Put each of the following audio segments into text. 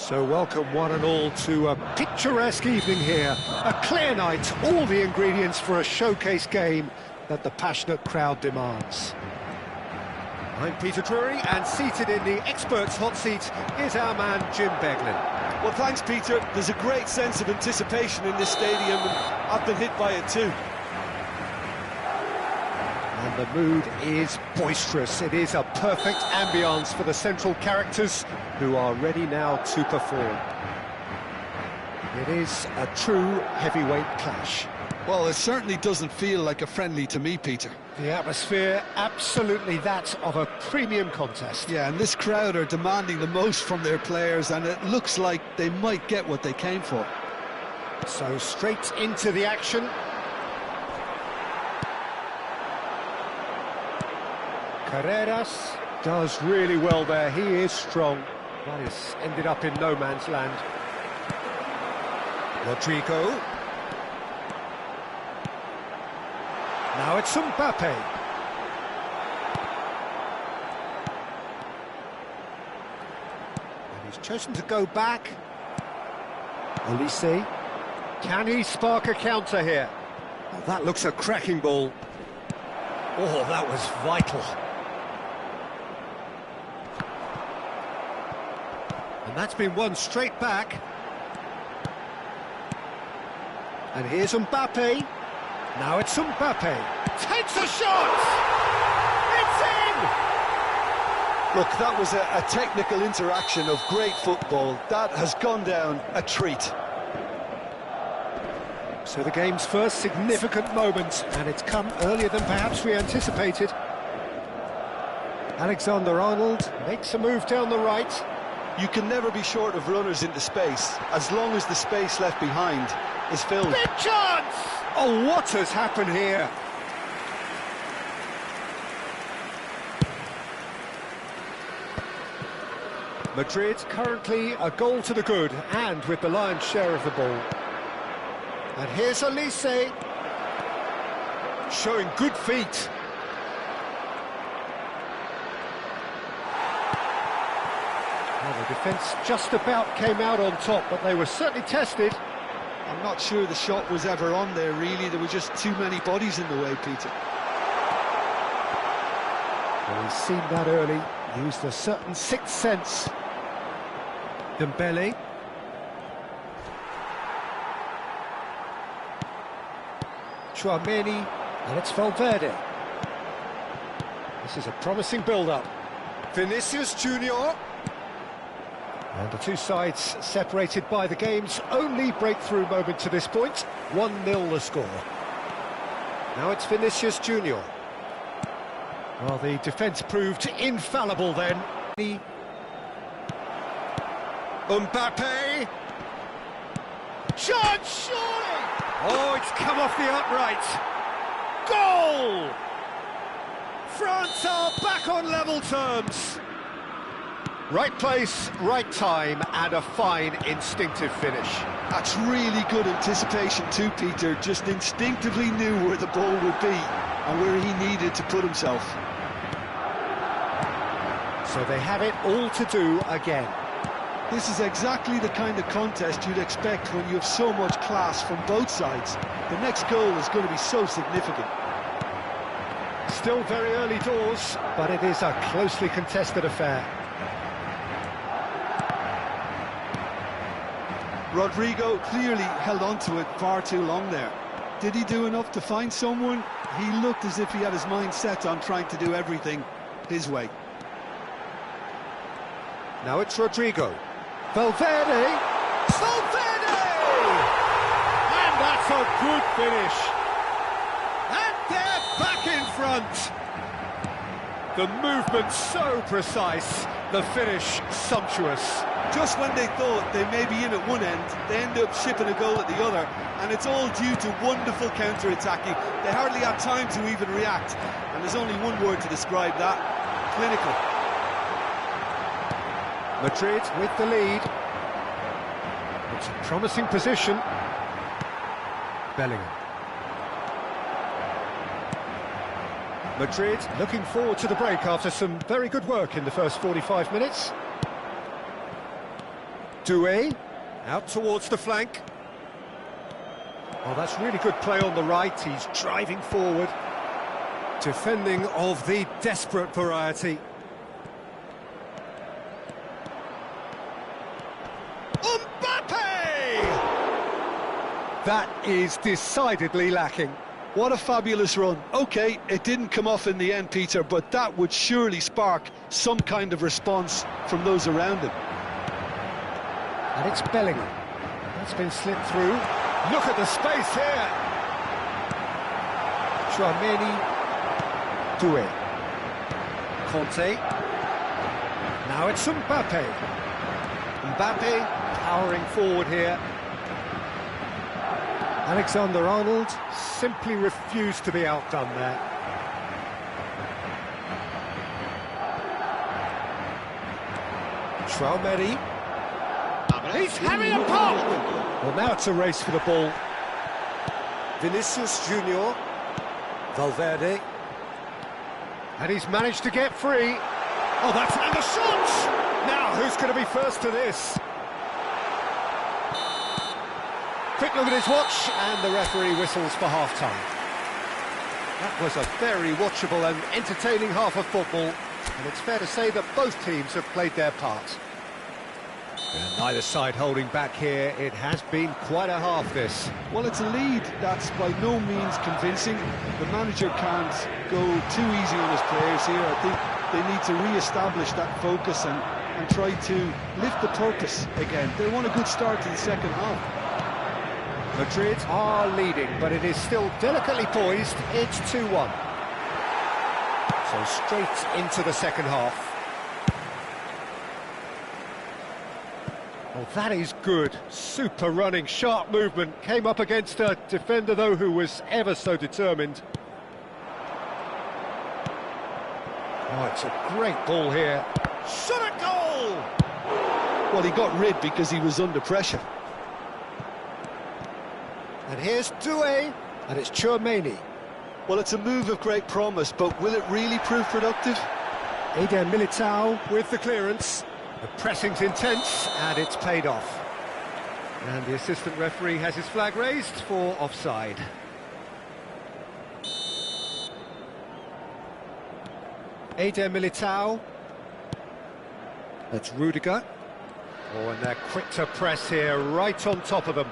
So welcome one and all to a picturesque evening here. A clear night, all the ingredients for a showcase game that the passionate crowd demands. I'm Peter Drury, and seated in the experts' hot seat is our man Jim Beglin. Well, thanks, Peter. There's a great sense of anticipation in this stadium, and I've been hit by it too. And the mood is boisterous. It is a perfect ambience for the central characters who are ready now to perform. It is a true heavyweight clash. Well, it certainly doesn't feel like a friendly to me, Peter. The atmosphere, absolutely that of a premium contest. Yeah, and this crowd are demanding the most from their players, and it looks like they might get what they came for. So straight into the action. Carreras does really well there. He is strong. That has ended up in no man's land. Rodrigo. Now it's Mbappe. And he's chosen to go back. Olise. Can he spark a counter here? Oh, that looks a cracking ball. Oh, that was vital. And that's been won straight back. And here's Mbappe. Now it's Mbappe. Takes a shot! It's in! Look, that was a technical interaction of great football. That has gone down a treat. So the game's first significant moment, and it's come earlier than perhaps we anticipated. Alexander-Arnold makes a move down the right. You can never be short of runners into space, as long as the space left behind is filled. Big chance! Oh, what has happened here? Madrid currently a goal to the good, and with the lion's share of the ball. And here's Olise, showing good feet. Well, the defence just about came out on top, but they were certainly tested. I'm not sure the shot was ever on there, really. There were just too many bodies in the way, Peter. Well, he's seen that early, used a certain sixth sense. Dembele. Tchouaméni, and it's Valverde. This is a promising build-up. Vinicius Junior. And the two sides separated by the game's only breakthrough moment to this point. 1-0 the score. Now it's Vinicius Junior. Well, the defence proved infallible then. Mbappe. Chance, surely! Oh, it's come off the upright. Goal! France are back on level terms. Right place, right time, and a fine instinctive finish. That's really good anticipation too, Peter. Just instinctively knew where the ball would be and where he needed to put himself. So they have it all to do again. This is exactly the kind of contest you'd expect when you have so much class from both sides. The next goal is going to be so significant. Still very early doors, but it is a closely contested affair. Rodrigo clearly held on to it far too long there. Did he do enough to find someone? He looked as if he had his mind set on trying to do everything his way. Now it's Rodrigo. Valverde! Valverde! And that's a good finish. And they're back in front. The movement so precise, the finish sumptuous. Just when they thought they may be in at one end, they end up shipping a goal at the other, and it's all due to wonderful counter-attacking. They hardly have time to even react, and there's only one word to describe that: clinical. Madrid with the lead. It's a promising position. Bellingham. Madrid looking forward to the break after some very good work in the first 45 minutes. Doué, out towards the flank. Oh, that's really good play on the right. He's driving forward. Defending of the desperate variety. Mbappe! That is decidedly lacking. What a fabulous run. OK, it didn't come off in the end, Peter, but that would surely spark some kind of response from those around him. And it's Bellingham. That's been slipped through. Look at the space here. Tchouaméni. Doué. Conte. Now it's Mbappe. Mbappe powering forward here. Alexander-Arnold simply refused to be outdone there. Tchouaméni. He's having a pop! Well, now it's a race for the ball. Vinicius Junior. Valverde. And he's managed to get free. Oh, that's... and the shot! Now, who's going to be first to this? Quick look at his watch, and the referee whistles for half-time. That was a very watchable and entertaining half of football, and it's fair to say that both teams have played their part. And neither side holding back here. It has been quite a half, this. Well, it's a lead that's by no means convincing. The manager can't go too easy on his players here. I think they need to re-establish that focus and try to lift the purpose again. They want a good start to the second half. Madrid are leading, but it is still delicately poised. It's 2-1. So straight into the second half. Oh, that is good. Super running, sharp movement. Came up against a defender, though, who was ever so determined. Oh, it's a great ball here. Shot at goal! Well, he got rid because he was under pressure. And here's Doué, and it's Tchouaméni. Well, it's a move of great promise, but will it really prove productive? Eder Militao with the clearance. The pressing's intense, and it's paid off. And the assistant referee has his flag raised for offside. Eder Militao. That's Rudiger. Oh, and they're quick to press here, right on top of them.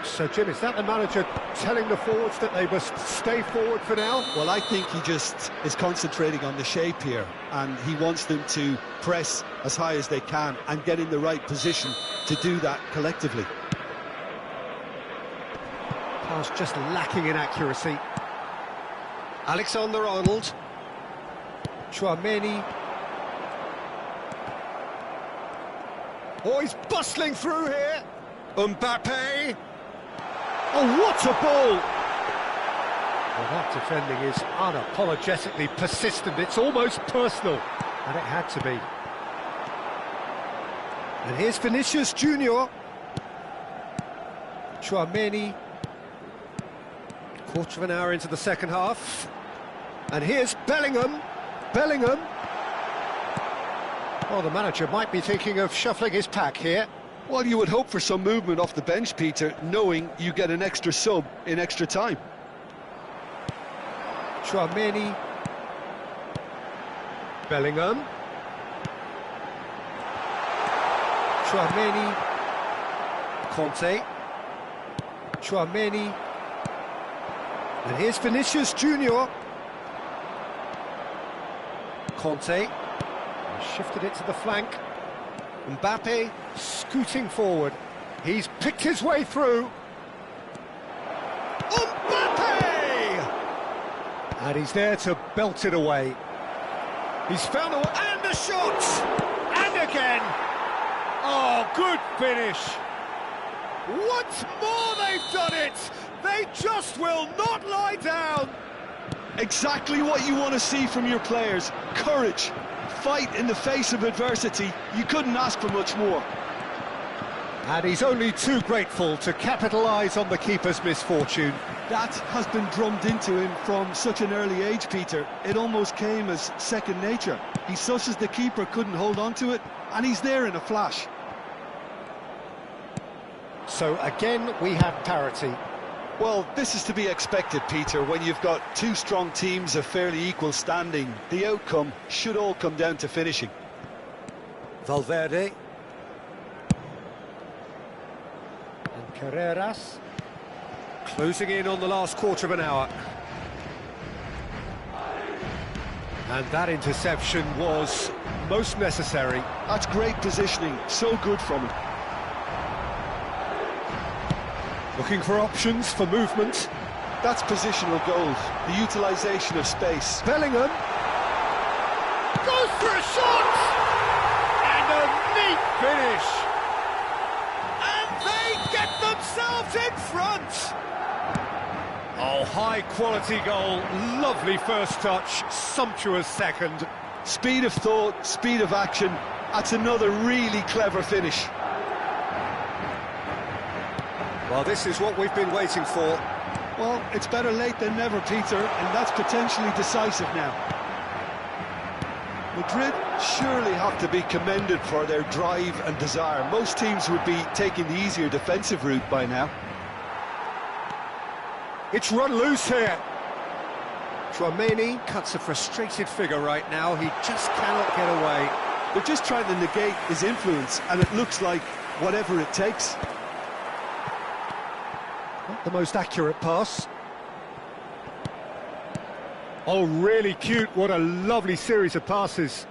So, Jim, is that the manager telling the forwards that they must stay forward for now? Well, I think he just is concentrating on the shape here, and he wants them to press as high as they can and get in the right position to do that collectively. Pass just lacking in accuracy. Alexander-Arnold. Tchouaméni. Oh, he's bustling through here. Mbappe. Oh, what a ball! Well, that defending is unapologetically persistent. It's almost personal, and it had to be. And here's Vinicius Junior. Tchouaméni. Quarter of an hour into the second half. And here's Bellingham. Bellingham. Well, the manager might be thinking of shuffling his pack here. Well, you would hope for some movement off the bench, Peter, knowing you get an extra sub in extra time. Tchouaméni. Bellingham. Tchouaméni. Conte. Tchouaméni. And here's Vinicius Junior. Conte. Shifted it to the flank. Mbappe scooting forward. He's picked his way through. Mbappe! And he's there to belt it away. He's found the... and the shot! And again! Oh, good finish! Once more they've done it! They just will not lie down! Exactly what you want to see from your players. Courage. Fight in the face of adversity. You couldn't ask for much more. And he's only too grateful to capitalise on the keeper's misfortune. That has been drummed into him from such an early age, Peter. It almost came as second nature. He susses the keeper couldn't hold on to it, and he's there in a flash. So again, we have parity. Well, this is to be expected, Peter, when you've got two strong teams of fairly equal standing. The outcome should all come down to finishing. Valverde. And Carreras. Closing in on the last quarter of an hour. And that interception was most necessary. That's great positioning, so good from him. Looking for options for movement. That's positional goals, the utilisation of space. Bellingham goes for a shot! And a neat finish! And they get themselves in front! Oh, high-quality goal, lovely first touch, sumptuous second. Speed of thought, speed of action, that's another really clever finish. Well, this is what we've been waiting for. Well, it's better late than never, Peter, and that's potentially decisive now. Madrid surely have to be commended for their drive and desire. Most teams would be taking the easier defensive route by now. It's run loose here. Tchouaméni cuts a frustrated figure right now. He just cannot get away. They're just trying to negate his influence, and it looks like whatever it takes. Not the most accurate pass. Oh, really cute. What a lovely series of passes.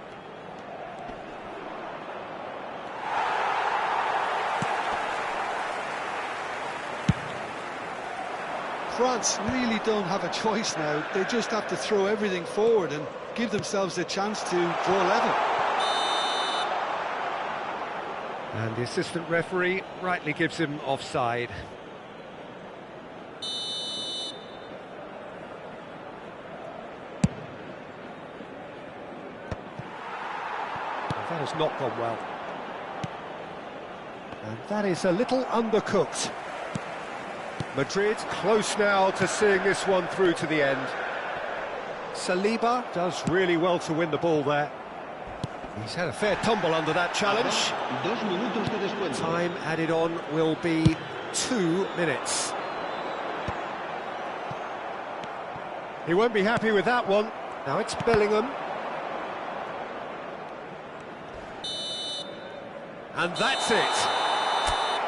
France really don't have a choice now. They just have to throw everything forward and give themselves a chance to draw level. And the assistant referee rightly gives him offside. That has not gone well. And that is a little undercooked. Madrid close now to seeing this one through to the end. Saliba does really well to win the ball there. He's had a fair tumble under that challenge. Time added on will be 2 minutes. He won't be happy with that one. Now it's Bellingham. And that's it.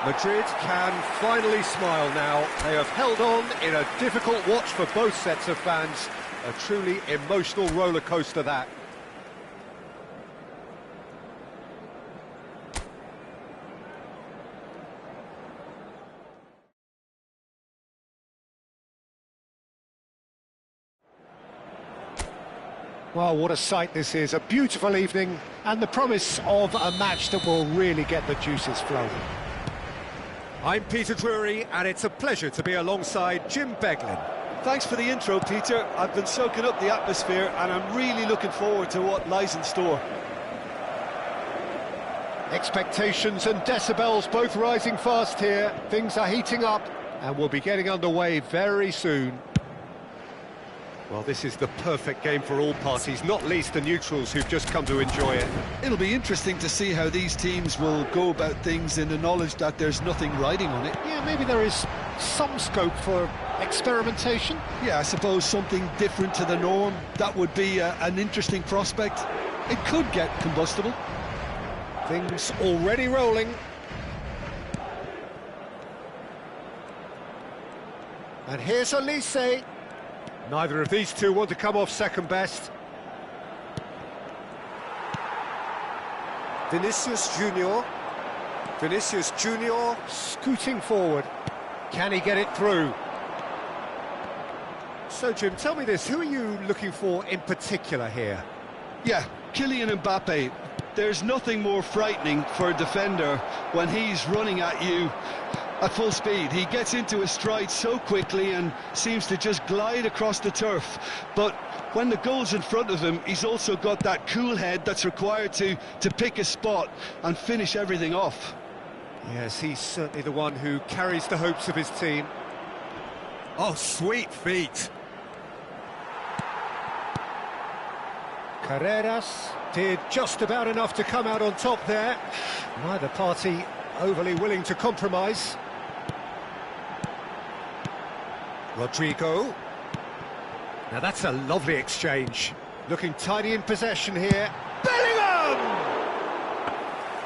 Madrid can finally smile now. They have held on in a difficult watch for both sets of fans. A truly emotional roller coaster that. Well, what a sight this is. A beautiful evening and the promise of a match that will really get the juices flowing. I'm Peter Drury, and it's a pleasure to be alongside Jim Beglin. Thanks for the intro, Peter. I've been soaking up the atmosphere, and I'm really looking forward to what lies in store. Expectations and decibels both rising fast here. Things are heating up, and we'll be getting underway very soon. Well, this is the perfect game for all parties, not least the neutrals who've just come to enjoy it. It'll be interesting to see how these teams will go about things in the knowledge that there's nothing riding on it. Yeah, maybe there is some scope for experimentation. Yeah, I suppose something different to the norm. That would be an interesting prospect. It could get combustible. Things already rolling. And here's Olise. Neither of these two want to come off second best. Vinicius Junior. Vinicius Junior scooting forward. Can he get it through? So, Jim, tell me this. Who are you looking for in particular here? Yeah, Kylian Mbappe. There's nothing more frightening for a defender when he's running at you at full speed. He gets into his stride so quickly and seems to just glide across the turf. But when the goal's in front of him, he's also got that cool head that's required to pick a spot and finish everything off. Yes, he's certainly the one who carries the hopes of his team. Oh, sweet feet. Carreras did just about enough to come out on top there. Neither party overly willing to compromise. Rodrigo. Now that's a lovely exchange. Looking tidy in possession here. Bellingham!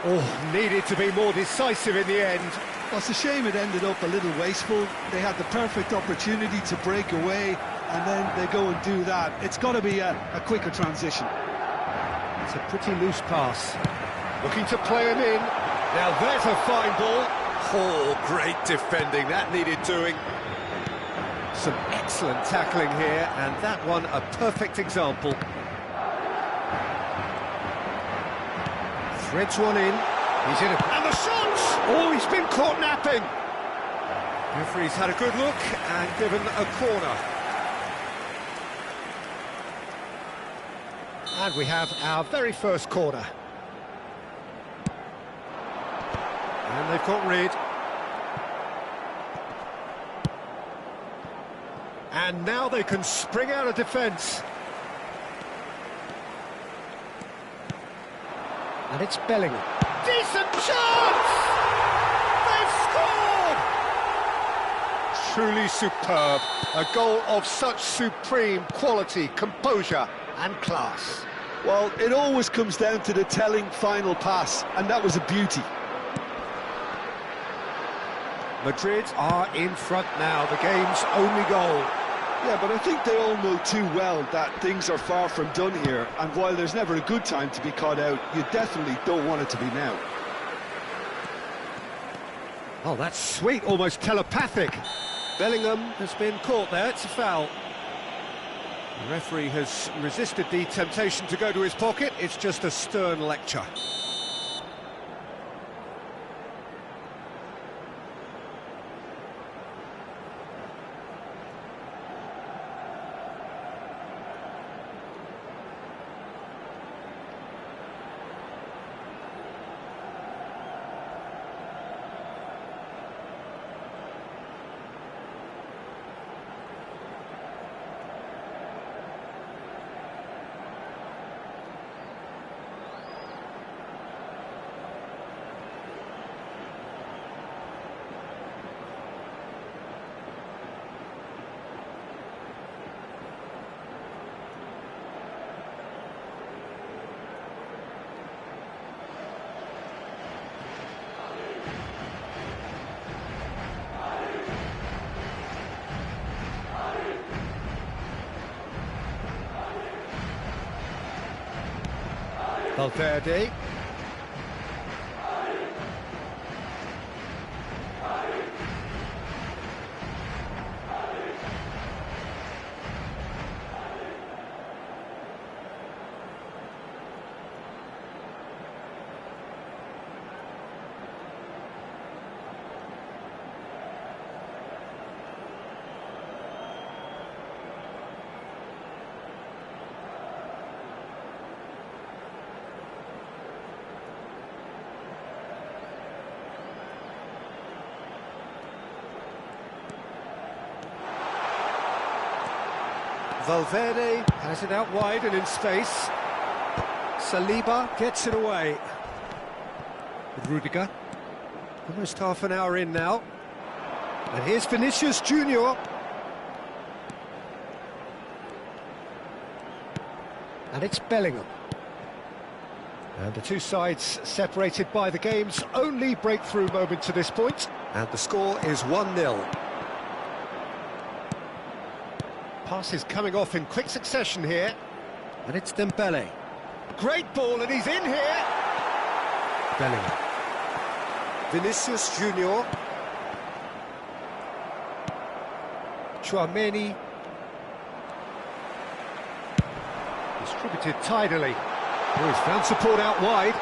Oh, needed to be more decisive in the end. Well, it's a shame it ended up a little wasteful. They had the perfect opportunity to break away, and then they go and do that. It's got to be a quicker transition. It's a pretty loose pass. Looking to play him in. Now there's a fine ball. Oh, great defending. That needed doing. Some excellent tackling here, and that one a perfect example. Threads one in. He's in it. And the shot! Oh, he's been caught napping. Referee's had a good look and given a corner. And we have our very first corner. And they've got rid. And now they can spring out of defence. And it's Bellingham. Decent chance! They've scored! Truly superb. A goal of such supreme quality, composure and class. Well, it always comes down to the telling final pass, and that was a beauty. Madrid are in front now, the game's only goal. Yeah, but I think they all know too well that things are far from done here, and while there's never a good time to be caught out, you definitely don't want it to be now. Oh, that's sweet, almost telepathic. Bellingham has been caught there, it's a foul. The referee has resisted the temptation to go to his pocket, it's just a stern lecture. Valverde. Valverde has it out wide and in space. Saliba gets it away. Rudiger. Almost half an hour in now. And here's Vinicius Junior. And it's Bellingham. And the two sides separated by the game's only breakthrough moment to this point. And the score is 1-0. Passes coming off in quick succession here. And it's Dembele. Great ball, and he's in here. Bellingham. Vinicius Junior. Tchouaméni. Distributed tidily. Oh, he's found support out wide.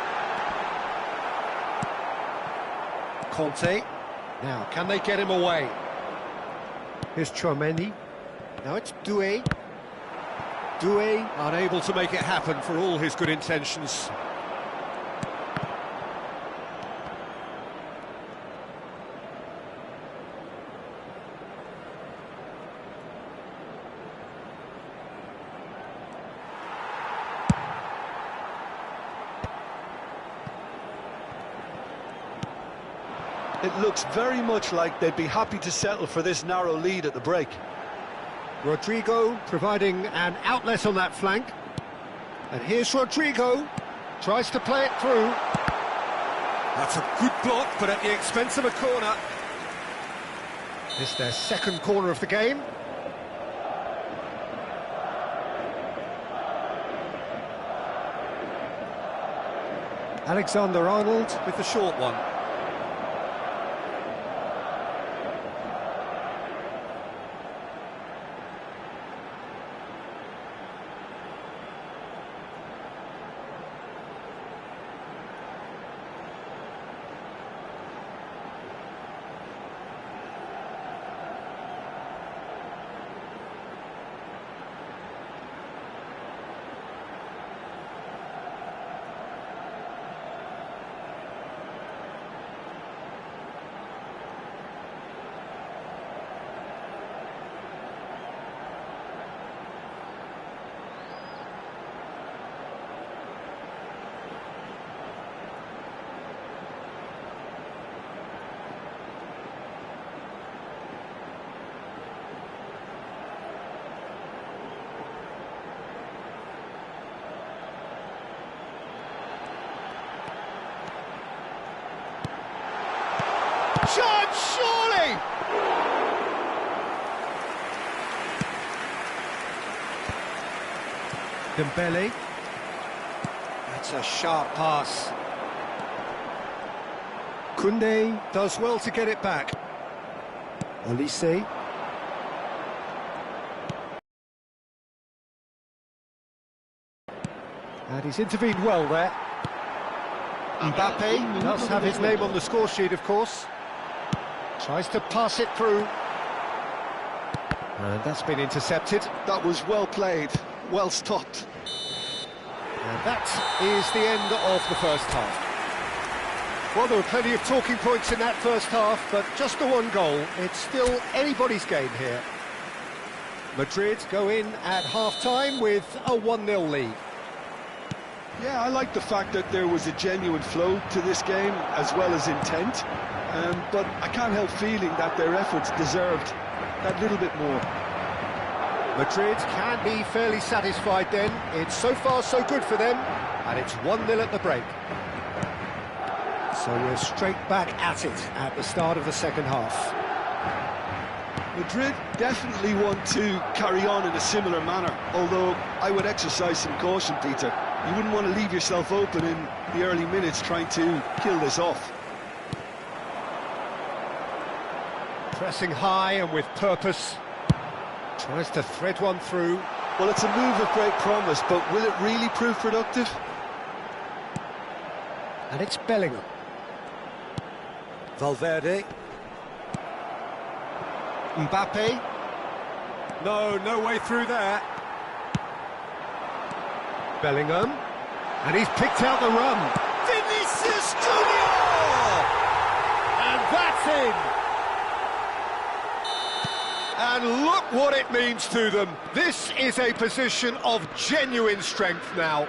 Conte. Now, can they get him away? Here's Tchouaméni. Now it's Doué. Doué unable to make it happen for all his good intentions. It looks very much like they'd be happy to settle for this narrow lead at the break. Rodrigo providing an outlet on that flank. And here's Rodrigo, tries to play it through. That's a good block, but at the expense of a corner. This is their second corner of the game. Alexander-Arnold with the short one. Shot, surely! Dembele. That's a sharp pass. Koundé does well to get it back. Olise. And he's intervened well there. Mbappe does have his name on the score sheet, of course. Tries to pass it through. And that's been intercepted. That was well played, well stopped. And that is the end of the first half. Well, there were plenty of talking points in that first half, but just the one goal. It's still anybody's game here. Madrid go in at half-time with a 1-0 lead. Yeah, I like the fact that there was a genuine flow to this game, as well as intent. But I can't help feeling that their efforts deserved that little bit more. Madrid can be fairly satisfied then. It's so far so good for them, and it's 1-0 at the break. So we're straight back at it at the start of the second half. Madrid definitely want to carry on in a similar manner, although I would exercise some caution, Peter. You wouldn't want to leave yourself open in the early minutes trying to kill this off. Pressing high and with purpose. Tries to thread one through. Well, it's a move of great promise, but will it really prove productive? And it's Bellingham. Valverde. Mbappe. No way through there. Bellingham. And he's picked out the run. Vinicius Junior! And that's in. And look what it means to them. This is a position of genuine strength now.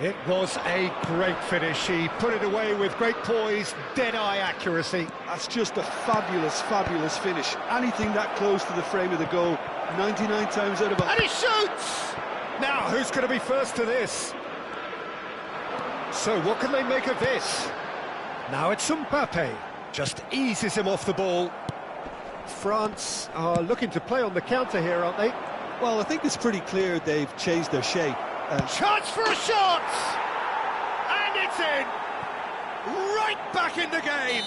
It was a great finish. He put it away with great poise, dead-eye accuracy. That's just a fabulous, fabulous finish. Anything that close to the frame of the goal, 99 times out of 100. And he shoots! Now, who's going to be first to this? So, what can they make of this? Now it's Mbappe. Just eases him off the ball. France are looking to play on the counter here, aren't they? Well, I think it's pretty clear they've changed their shape. Chance for a shot! And it's in! Right back in the game!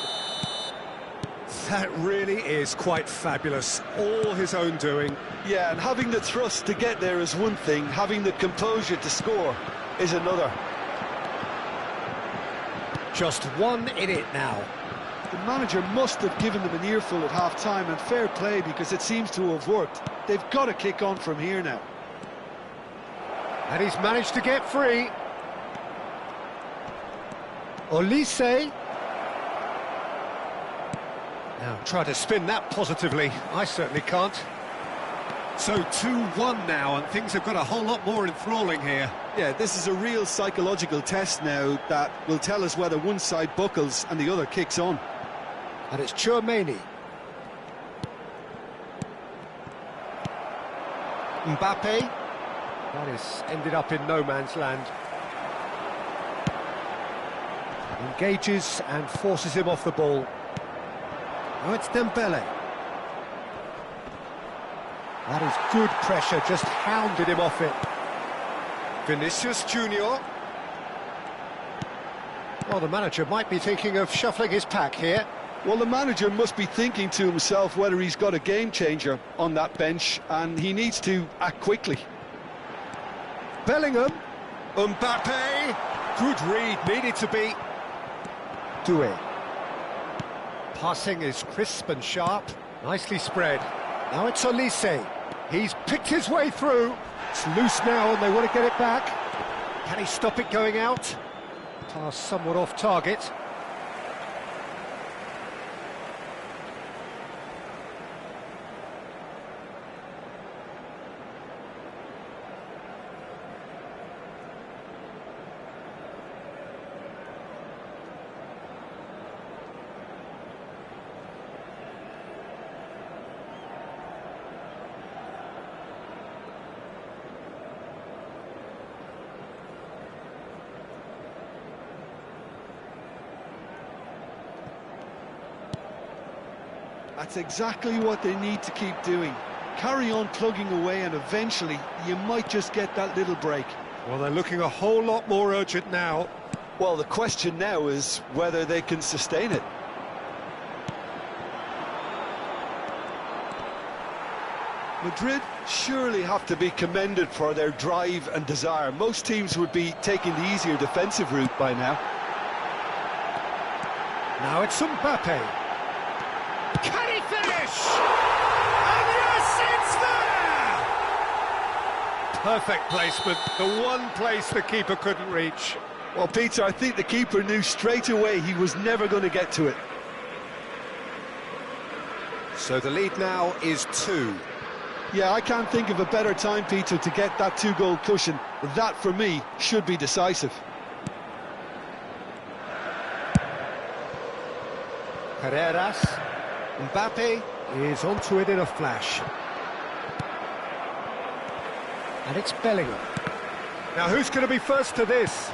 That really is quite fabulous. All his own doing. Yeah, and having the thrust to get there is one thing, having the composure to score is another. Just one in it now. The manager must have given them an earful at half-time, and fair play because it seems to have worked. They've got to kick on from here now. And he's managed to get free. Olise. Now try to spin that positively. I certainly can't. So 2-1 now, and things have got a whole lot more enthralling here. Yeah, this is a real psychological test now that will tell us whether one side buckles and the other kicks on. And it's Tchouaméni. Mbappe. That is ended up in no man's land. Engages and forces him off the ball. Now it's Dembele. That is good pressure, just hounded him off it. Vinicius Junior. Well, the manager might be thinking of shuffling his pack here. Well, the manager must be thinking to himself whether he's got a game changer on that bench, and he needs to act quickly. Bellingham. Mbappe. Good read, needed to be. Doué. Passing is crisp and sharp, nicely spread. Now it's Olise. He's picked his way through. It's loose now and they want to get it back. Can he stop it going out? Pass somewhat off target. That's exactly what they need to keep doing. Carry on plugging away, and eventually you might just get that little break. Well, they're looking a whole lot more urgent now. Well, the question now is whether they can sustain it. Madrid surely have to be commended for their drive and desire. Most teams would be taking the easier defensive route by now. Now it's Mbappe. Can he finish? And yes, it's there! Perfect placement, the one place the keeper couldn't reach. Well, Peter, I think the keeper knew straight away he was never going to get to it. So the lead now is 2. Yeah, I can't think of a better time, Peter, to get that 2-goal cushion. That, for me, should be decisive. Carreras. Mbappe is onto it in a flash. And it's Bellingham. Now who's going to be first to this?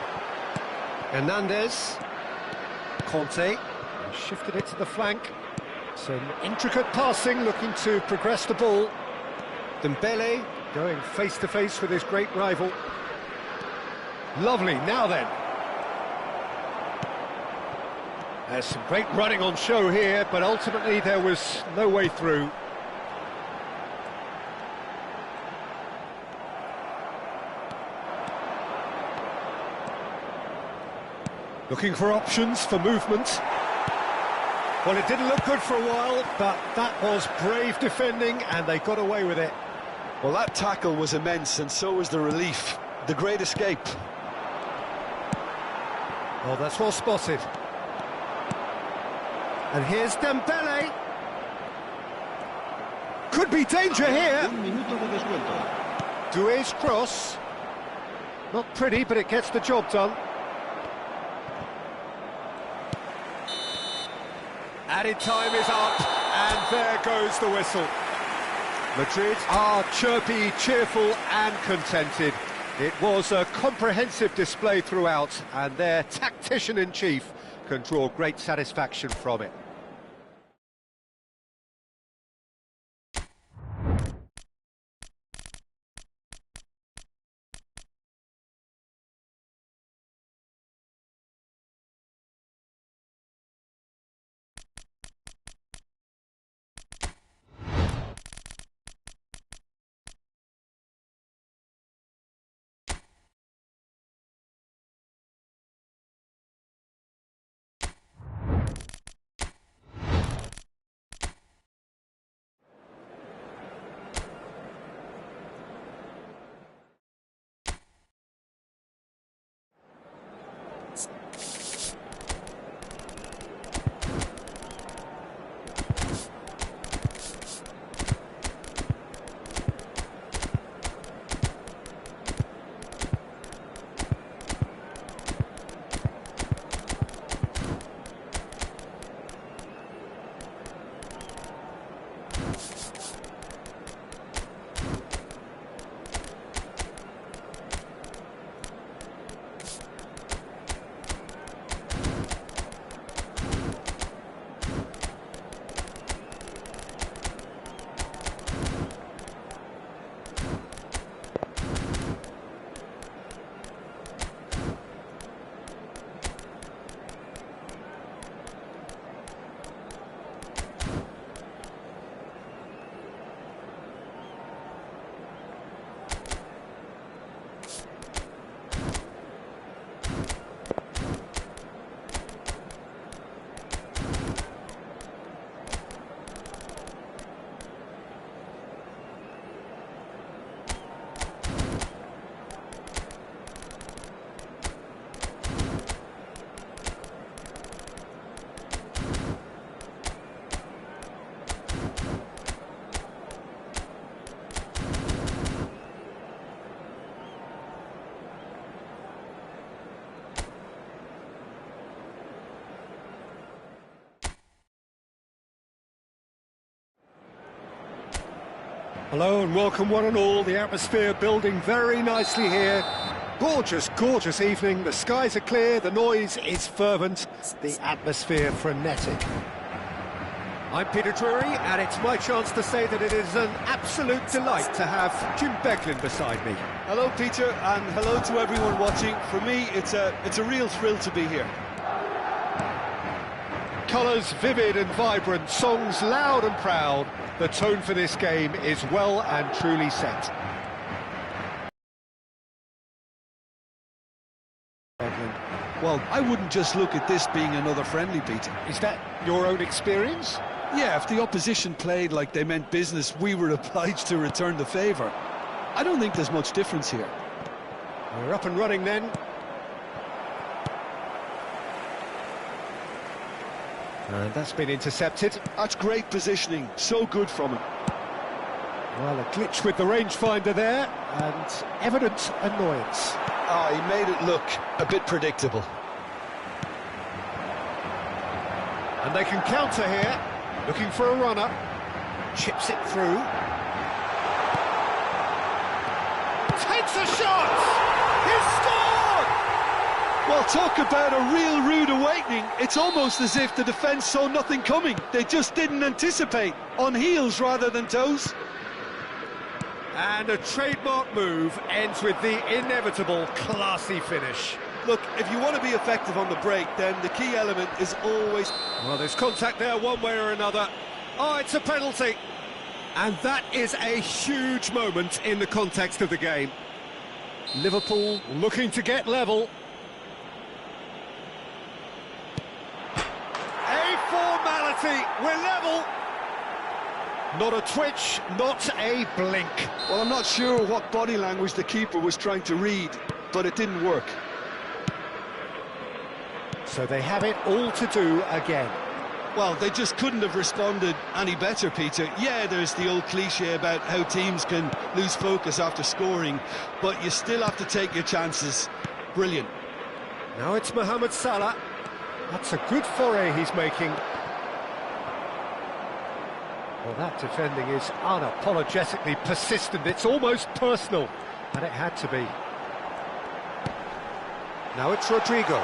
Hernandez. Conte. Shifted it to the flank. Some intricate passing, looking to progress the ball. Dembele going face-to-face with his great rival. Lovely, now then. There's some great running on show here, but ultimately there was no way through. Looking for options for movement. Well, it didn't look good for a while, but that was brave defending, and they got away with it. Well, that tackle was immense, and so was the relief. The great escape. Well, that's well spotted. And here's Dembele. Could be danger here. Doué's cross. Not pretty, but it gets the job done. Added time is up, and there goes the whistle. Madrid are chirpy, cheerful and contented. It was a comprehensive display throughout, and their tactician-in-chief can draw great satisfaction from it. Hello and welcome one and all. The atmosphere building very nicely here. Gorgeous, gorgeous evening. The skies are clear, the noise is fervent, the atmosphere frenetic. I'm Peter Drury, and it's my chance to say that it is an absolute delight to have Jim Beglin beside me. Hello, Peter, and hello to everyone watching. For me, it's a real thrill to be here. Colours vivid and vibrant, songs loud and proud. The tone for this game is well and truly set. Well, I wouldn't just look at this being another friendly, Peter. Is that your own experience? Yeah, if the opposition played like they meant business, we were obliged to return the favour. I don't think there's much difference here. We're up and running then. And that's been intercepted. That's great positioning, so good from him. Well, a glitch with the rangefinder there, and evident annoyance. Oh, he made it look a bit predictable. And they can counter here, looking for a runner. Chips it through. Takes a shot! He's scored! Well, talk about a real rude awakening. It's almost as if the defence saw nothing coming. They just didn't anticipate. On heels rather than toes. And a trademark move ends with the inevitable classy finish. Look, if you want to be effective on the break, then the key element is always... Well, there's contact there one way or another. Oh, it's a penalty. And that is a huge moment in the context of the game. Liverpool looking to get level. A formality, we're level. Not a twitch, not a blink. Well, I'm not sure what body language the keeper was trying to read, but it didn't work. So they have it all to do again. Well, they just couldn't have responded any better, Peter. Yeah, there's the old cliche about how teams can lose focus after scoring, but you still have to take your chances. Brilliant. Now it's Mohamed Salah. That's a good foray he's making. Well, that defending is unapologetically persistent. It's almost personal, and it had to be. Now it's Rodrigo.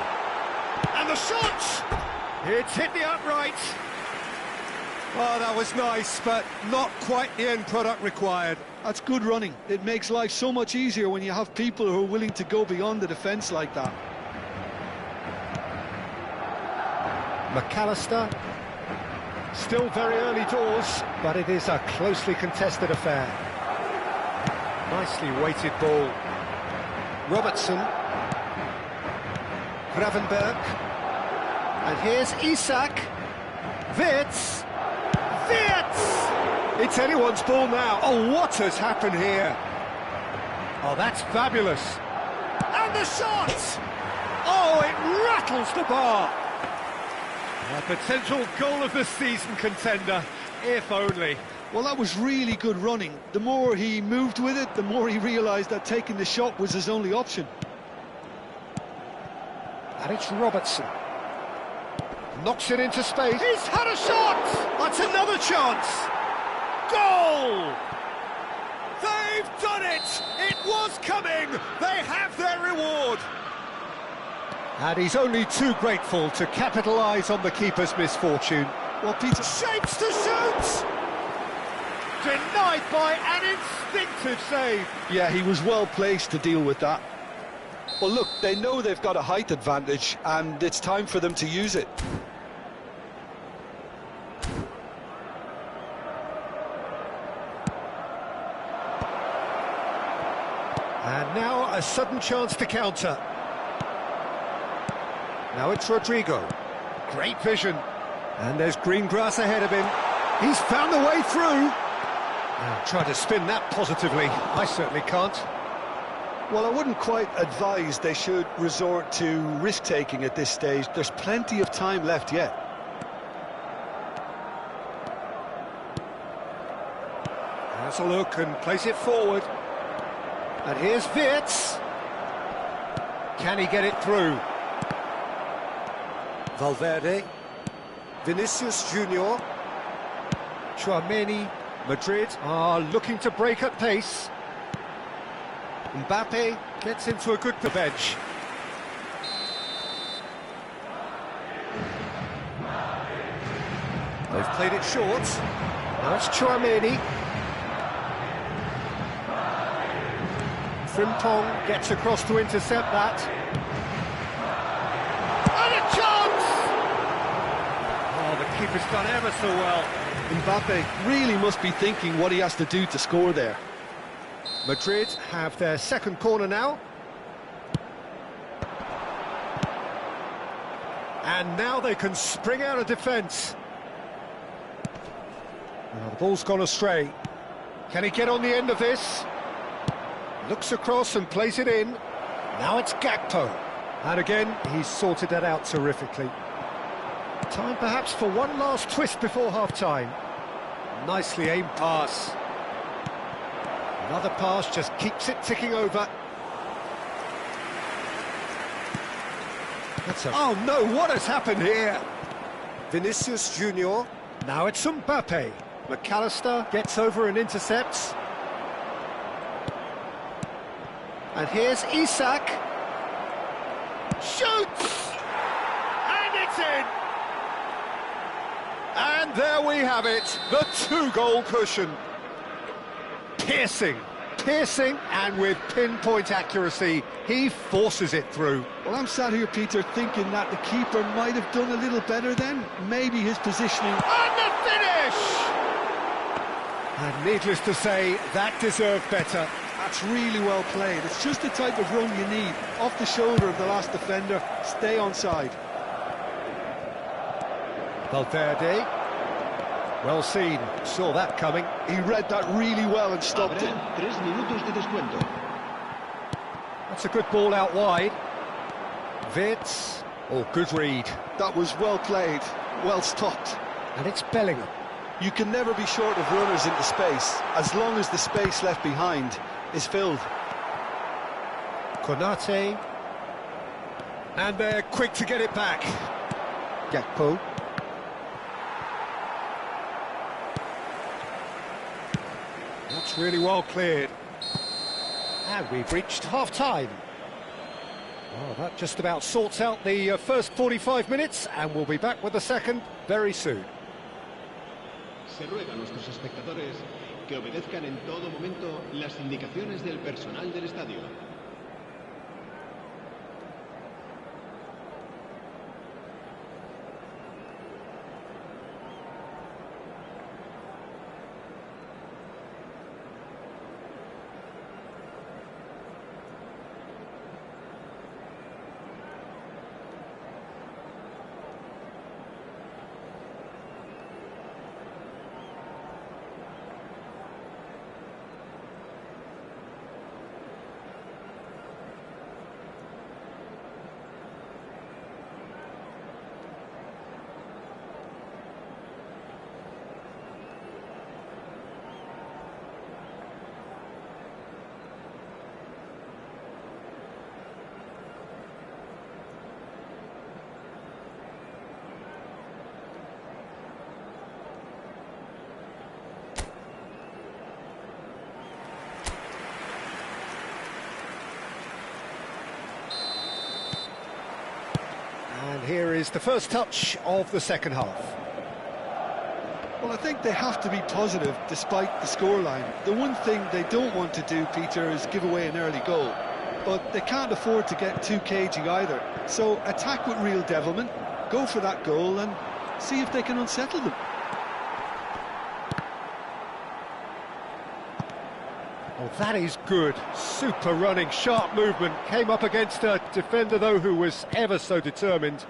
And the shot! It's hit the upright. Oh, that was nice, but not quite the end product required. That's good running. It makes life so much easier when you have people who are willing to go beyond the defence like that. McAllister. Still very early doors, but it is a closely contested affair. Nicely weighted ball. Robertson. Gravenberg. And here's Isak. Wirtz. Wirtz! It's anyone's ball now. Oh, what has happened here? Oh, that's fabulous. And the shot! Oh, it rattles the bar. A potential goal of the season contender, if only. Well, that was really good running. The more he moved with it, the more he realised that taking the shot was his only option. And it's Robertson. Knocks it into space. He's had a shot! That's another chance! Goal! They've done it! It was coming! They have their reward! And he's only too grateful to capitalise on the keeper's misfortune. Well, Peter... Shapes to shoot! Denied by an instinctive save. Yeah, he was well placed to deal with that. Well, look, they know they've got a height advantage, and it's time for them to use it. And now a sudden chance to counter. Now it's Rodrigo. Great vision. And there's green grass ahead of him. He's found a way through. Now try to spin that positively. I certainly can't. Well, I wouldn't quite advise they should resort to risk-taking at this stage. There's plenty of time left yet. Has a look and plays it forward. And here's Wirtz. Can he get it through? Valverde. Vinicius Junior. Tchouaméni. Madrid are looking to break at pace. Mbappe gets into a good bench. They've played it short. Now it's Tchouaméni. Frimpong gets across to intercept that. And a chance! Oh, the keeper's done ever so well. Mbappe really must be thinking what he has to do to score there. Madrid have their second corner now. And now they can spring out of defence. Now the ball's gone astray. Can he get on the end of this? Looks across and plays it in. Now it's Gakpo. And again, he's sorted that out terrifically. Time perhaps for one last twist before half-time. Nicely aimed pass. Another pass just keeps it ticking over. Oh no, what has happened here? Vinicius Junior. Now it's Mbappe. McAllister gets over and intercepts. And here's Isak. Shoots! And it's in! And there we have it, the two-goal cushion. Piercing, and with pinpoint accuracy, he forces it through. Well, I'm sat here, Peter, thinking that the keeper might have done a little better then. Maybe his positioning... And the finish! And needless to say, that deserved better. That's really well played. It's just the type of run you need. Off the shoulder of the last defender, stay onside. Valverde. Well seen, saw that coming. He read that really well and stopped it. That's a good ball out wide. Wirtz. Oh, good read. That was well played, well stopped. And it's Bellingham. You can never be short of runners into space, as long as the space left behind is filled. Konate. And they're quick to get it back. Gakpo. That's really well cleared. And we've reached half-time. Well, that just about sorts out the first 45 minutes, and we'll be back with the second very soon. Se ruega a nuestros espectadores que obedezcan en todo momento las indicaciones del personal del estadio. And here is the first touch of the second half. Well, I think they have to be positive despite the scoreline. The one thing they don't want to do, Peter, is give away an early goal. But they can't afford to get too cagey either. So attack with real devilment, go for that goal and see if they can unsettle them. Oh, that is good. Super running, sharp movement. Came up against a defender, though, who was ever so determined.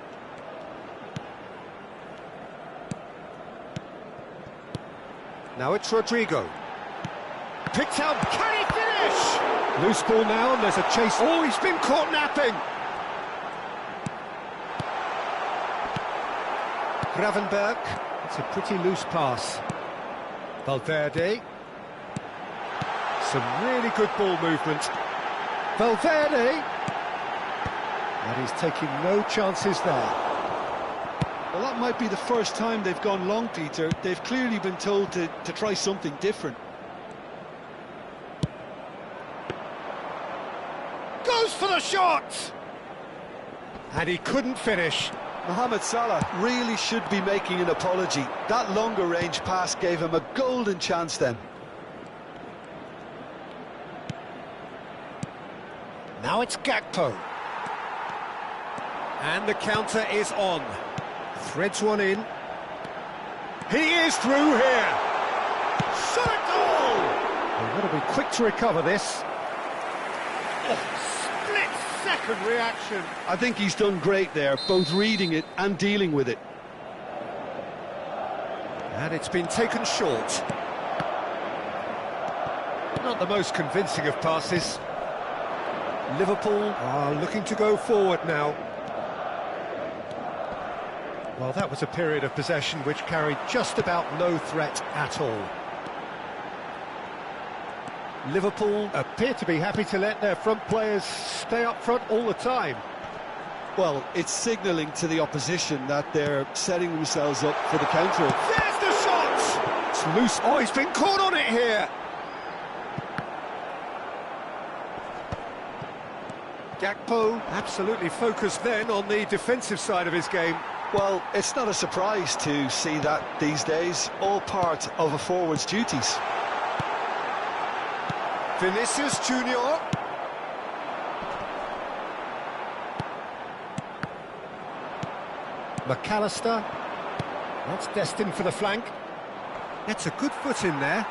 Now it's Rodrigo. Picked out. Can he finish? Loose ball now, and there's a chase. Oh, he's been caught napping. Gravenberg. It's a pretty loose pass. Valverde. Some really good ball movement. Valverde. And he's taking no chances there. Well, that might be the first time they've gone long, Peter. They've clearly been told to try something different. Goes for the shot! And he couldn't finish. Mohamed Salah really should be making an apology. That longer range pass gave him a golden chance then. Now it's Gakpo. And the counter is on. Threads one in. He is through here. Shot a goal! They've got to be quick to recover this. Oh, split-second reaction. I think he's done great there, both reading it and dealing with it. And it's been taken short. Not the most convincing of passes. Liverpool are looking to go forward now. Well, that was a period of possession which carried just about no threat at all. Liverpool appear to be happy to let their front players stay up front all the time. Well, it's signalling to the opposition that they're setting themselves up for the counter. There's the shot! It's loose. Oh, he's been caught on it here. Gakpo absolutely focused then on the defensive side of his game. Well, it's not a surprise to see that these days, all part of a forward's duties. Vinicius Junior. McAllister. That's destined for the flank. That's a good foot in there.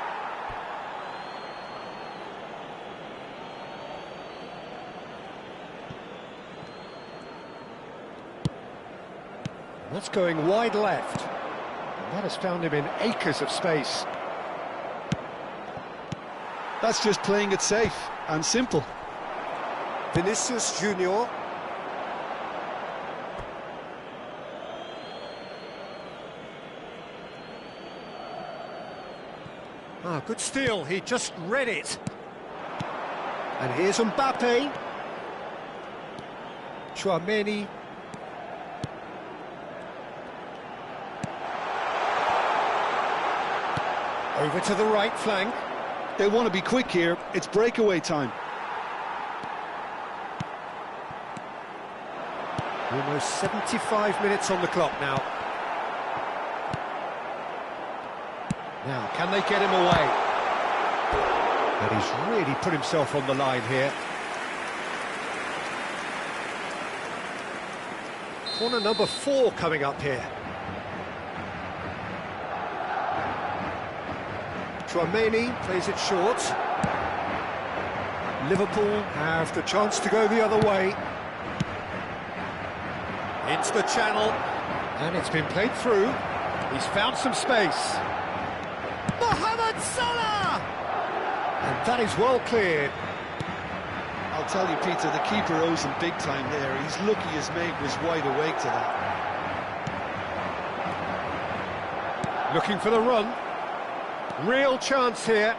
That's going wide left. And that has found him in acres of space. That's just playing it safe and simple. Vinicius Junior. Ah, good steal, he just read it. And here's Mbappe. Tchouaméni. Over to the right flank. They want to be quick here, it's breakaway time. Almost 75 minutes on the clock now. Now, can they get him away? And he's really put himself on the line here. Corner number 4 coming up here. Tchouaméni plays it short. Liverpool have the chance to go the other way. Into the channel, and it's been played through. He's found some space. Mohamed Salah! And that is well cleared. I'll tell you, Peter, the keeper owes him big time there. He's lucky his mate was wide awake to that. Looking for the run. Real chance here.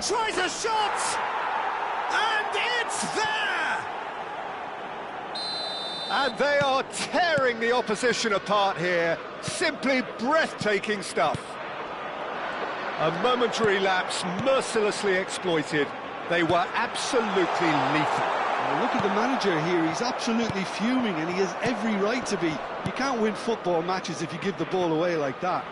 Tries a shot! And it's there! And they are tearing the opposition apart here. Simply breathtaking stuff. A momentary lapse mercilessly exploited. They were absolutely lethal. Well, look at the manager here, he's absolutely fuming and he has every right to be. You can't win football matches if you give the ball away like that.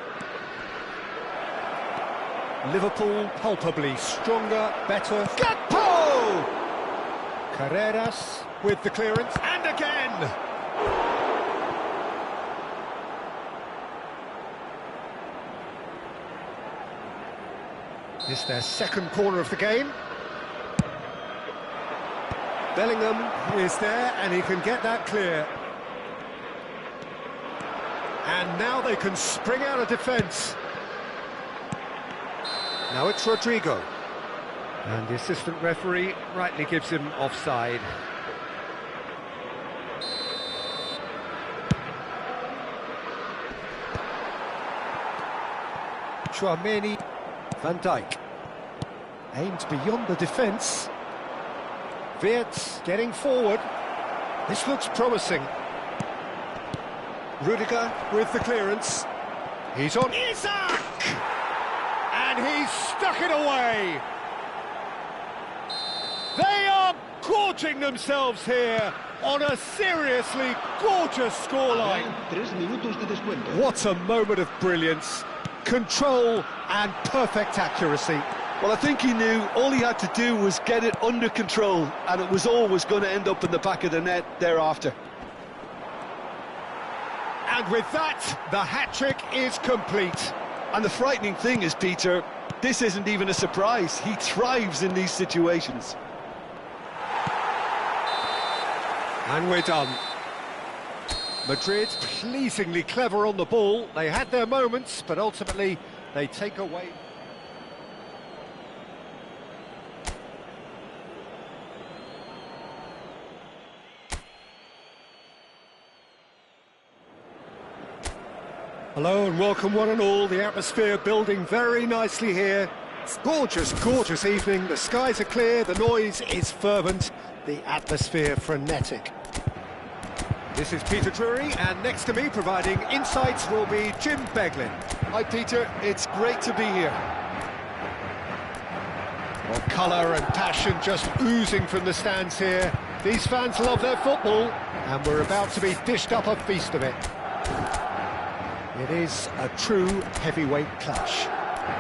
Liverpool palpably stronger, better. Gakpo! Carreras with the clearance, and again! It's their second corner of the game. Bellingham is there, and he can get that clear. And now they can spring out of defence. Now it's Rodrigo. And the assistant referee rightly gives him offside. Tchouaméni, Van Dijk. Aimed beyond the defence. Wirtz getting forward. This looks promising. Rudiger with the clearance. He's on Isak! And he's stuck it away. They are gorging themselves here on a seriously gorgeous scoreline. 3 minutos de descuento. What a moment of brilliance, control and perfect accuracy. Well, I think he knew all he had to do was get it under control, and it was always going to end up in the back of the net thereafter. And with that, the hat-trick is complete. And the frightening thing is, Peter, this isn't even a surprise. He thrives in these situations. And we're done. Madrid pleasingly clever on the ball. They had their moments, but ultimately they take away. Hello and welcome one and all. The atmosphere building very nicely here. It's gorgeous, gorgeous evening. The skies are clear, the noise is fervent, the atmosphere frenetic. This is Peter Drury, and next to me providing insights will be Jim Beglin. Hi, Peter. It's great to be here. Well, colour and passion just oozing from the stands here. These fans love their football, and we're about to be dished up a feast of it. It is a true heavyweight clash.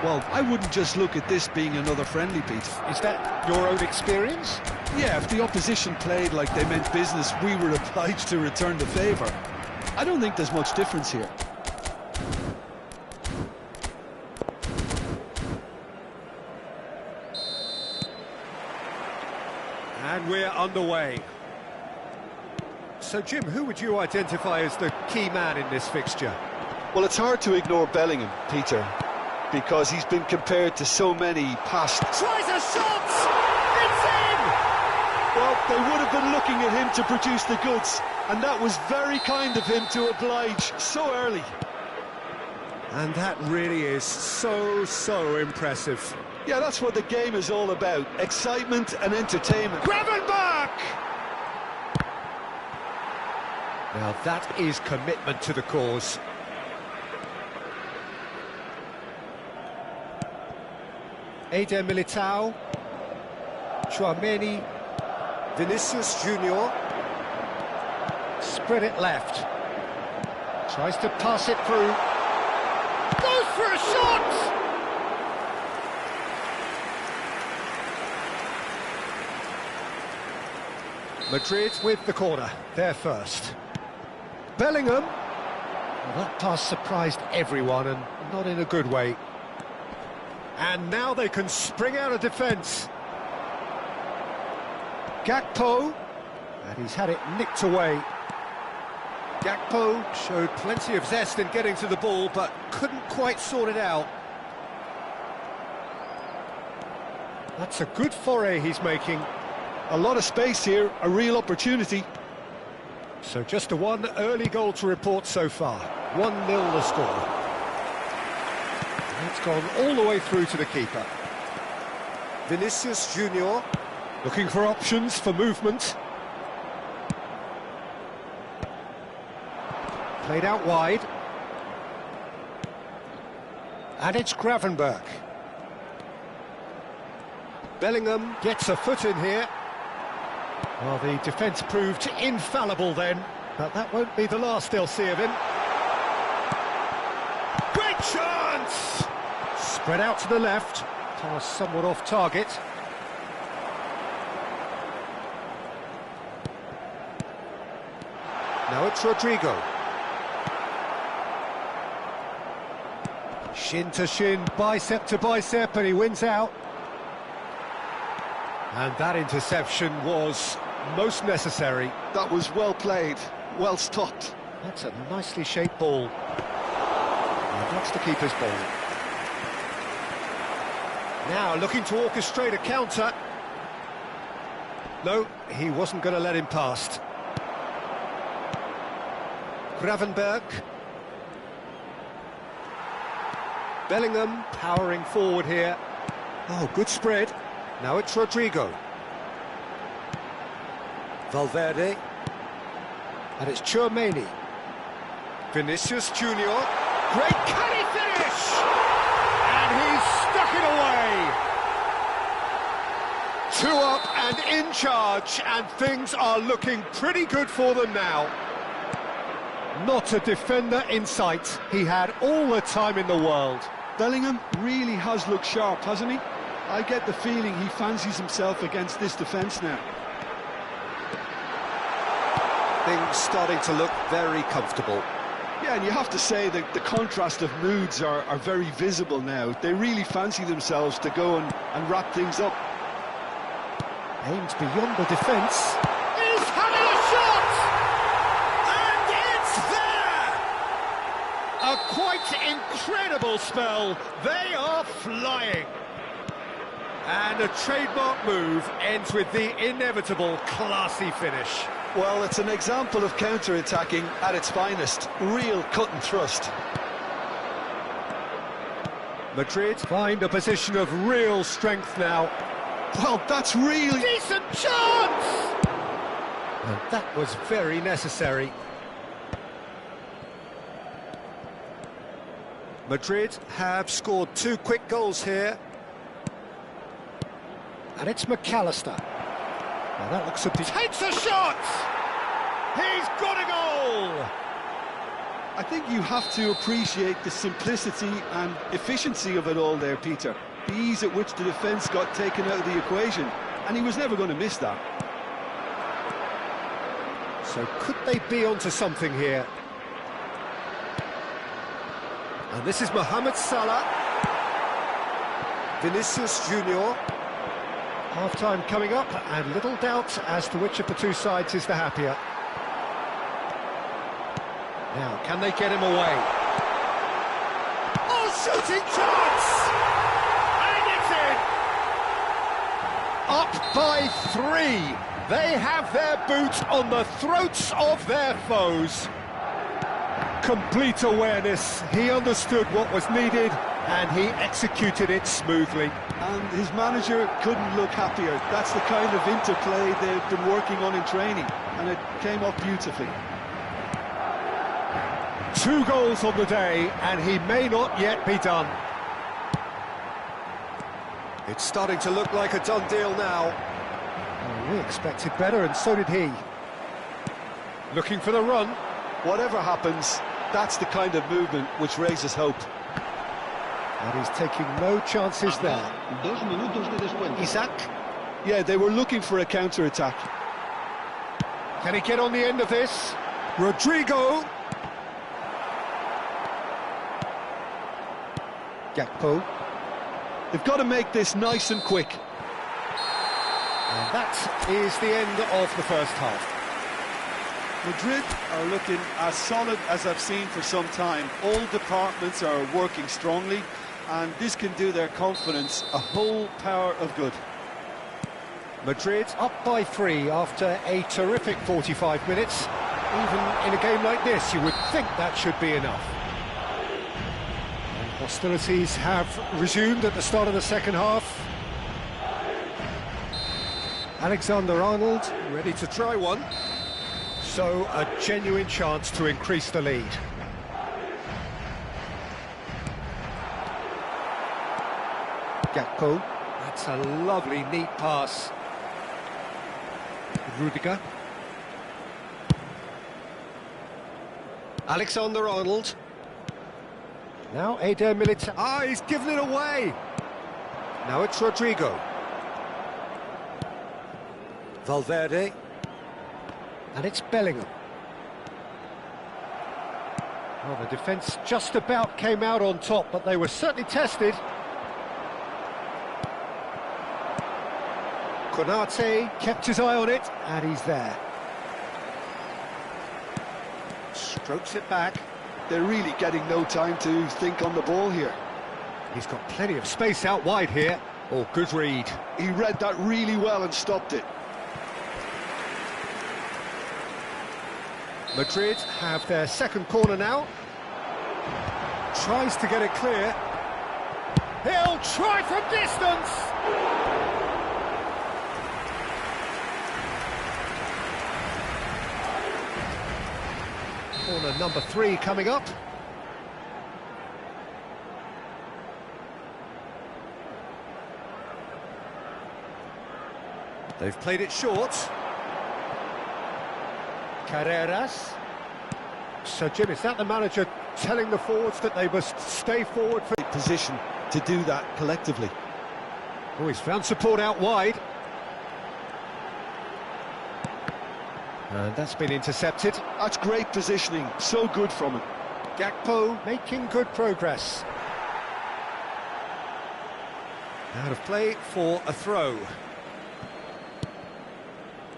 Well, I wouldn't just look at this being another friendly, Pete. Is that your own experience? Yeah, if the opposition played like they meant business, we were obliged to return the favour. I don't think there's much difference here. And we're underway. So, Jim, who would you identify as the key man in this fixture? Well, it's hard to ignore Bellingham, Peter, because he's been compared to so many past... Tries a shot! It's in! Well, they would have been looking at him to produce the goods, and that was very kind of him to oblige so early. And that really is so impressive. Yeah, that's what the game is all about, excitement and entertainment. Gravenberch! Now that is commitment to the cause. Eder Militao, Tchouaméni, Vinicius Junior, spread it left, tries to pass it through, goes for a shot! Madrid with the corner, they're first. Bellingham, well, that pass surprised everyone and not in a good way. And now they can spring out of defence. Gakpo, and he's had it nicked away. Gakpo showed plenty of zest in getting to the ball, but couldn't quite sort it out. That's a good foray he's making. A lot of space here, a real opportunity. So just a one early goal to report so far. 1-0 the score. It's gone all the way through to the keeper. Vinicius Junior looking for options for movement. Played out wide. And it's Gravenberch. Bellingham gets a foot in here. Well, the defence proved infallible then, but that won't be the last they'll see of him. Great chance! Spread out to the left, pass somewhat off target. Now it's Rodrigo. Shin to shin, bicep to bicep, and he wins out. And that interception was most necessary. That was well played, well stopped. That's a nicely shaped ball. And that's the keeper's ball. Now looking to orchestrate a counter. No, he wasn't going to let him past. Gravenberch. Bellingham powering forward here. Oh, good spread. Now it's Rodrigo. Valverde. And it's Tchouaméni. Vinicius Junior. Great, can he finish? And he's stuck it away. 2 up and in charge, and things are looking pretty good for them now. Not a defender in sight. He had all the time in the world. Bellingham really has looked sharp, hasn't he? I get the feeling he fancies himself against this defence now. Things starting to look very comfortable. Yeah, and you have to say that the contrast of moods are very visible now. They really fancy themselves to go and wrap things up. Aims beyond the defence. He's having a shot! And it's there! A quite incredible spell. They are flying. And a trademark move ends with the inevitable classy finish. Well, it's an example of counter-attacking at its finest. Real cut and thrust. Madrid find a position of real strength now. Well, that's really... Decent chance! And that was very necessary. Madrid have scored 2 quick goals here. And it's McAllister. Now that looks a bit... Takes a shot! He's got a goal! I think you have to appreciate the simplicity and efficiency of it all there, Peter. The ease at which the defence got taken out of the equation, and he was never going to miss that. So could they be onto something here? And this is Mohamed Salah. Vinicius Junior. Half-time coming up, and little doubt as to which of the 2 sides is the happier. Now, can they get him away? Oh, shooting chance! And it's in! Up by 3. They have their boot on the throats of their foes. Complete awareness. He understood what was needed, and he executed it smoothly. And his manager couldn't look happier. That's the kind of interplay they've been working on in training, and it came off beautifully. 2 goals on the day, and he may not yet be done. It's starting to look like a done deal now. Oh, we expected better, and so did he. Looking for the run. Whatever happens, that's the kind of movement which raises hope. And he's taking no chances there. 2 minutos de descuento. Isaac. Yeah, they were looking for a counter-attack. Can he get on the end of this? Rodrigo. Gakpo. They've got to make this nice and quick. And that is the end of the first half. Madrid are looking as solid as I've seen for some time. All departments are working strongly, and this can do their confidence a whole power of good. Madrid up by 3 after a terrific 45 minutes. Even in a game like this, you would think that should be enough. And hostilities have resumed at the start of the second half. Alexander-Arnold ready to try one. So a genuine chance to increase the lead. Gakpo. That's a lovely, neat pass. Rudiger. Alexander-Arnold. Now Eder Militao. Ah, he's given it away. Now it's Rodrigo. Valverde. And it's Bellingham. Well, the defence just about came out on top, but they were certainly tested. Konate kept his eye on it, and he's there. Strokes it back. They're really getting no time to think on the ball here. He's got plenty of space out wide here. Oh, good read. He read that really well and stopped it. Madrid have their second corner now. Tries to get it clear. He'll try from distance! Corner number 3 coming up. They've played it short. Carreras. So, Jim, is that the manager telling the forwards that they must stay forward for Position to do that collectively. Oh, he's found support out wide. And that's been intercepted. That's great positioning, so good from him. Gakpo making good progress. Out of play for a throw.